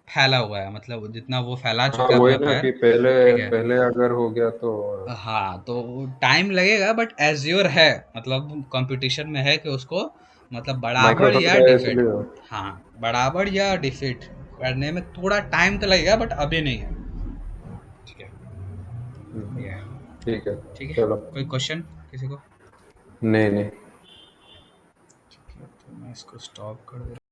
फैला हुआ है, मतलब जितना वो फैला हाँ चुका है वही पूरा ना पैर, कि पहले ठीक है। पहले अगर हो गया तो हाँ, तो टाइम लगेगा, बट एज्योर है, मतलब कंपटीशन में है कि उसको मतलब बराबर माइक्रोसॉफ्ट या का है डिफीट, इसलिए। हाँ, बराबर या डिफीट करने में थोड़ा टाइम तो लगेगा, बट अभी नहीं है, ठीक है। ये है, ठीक है। ठीक है। चलो। कोई क्वेश्चन किसी को? नहीं नहीं। ठीक है, तो मैं इसको स्टॉप कर दे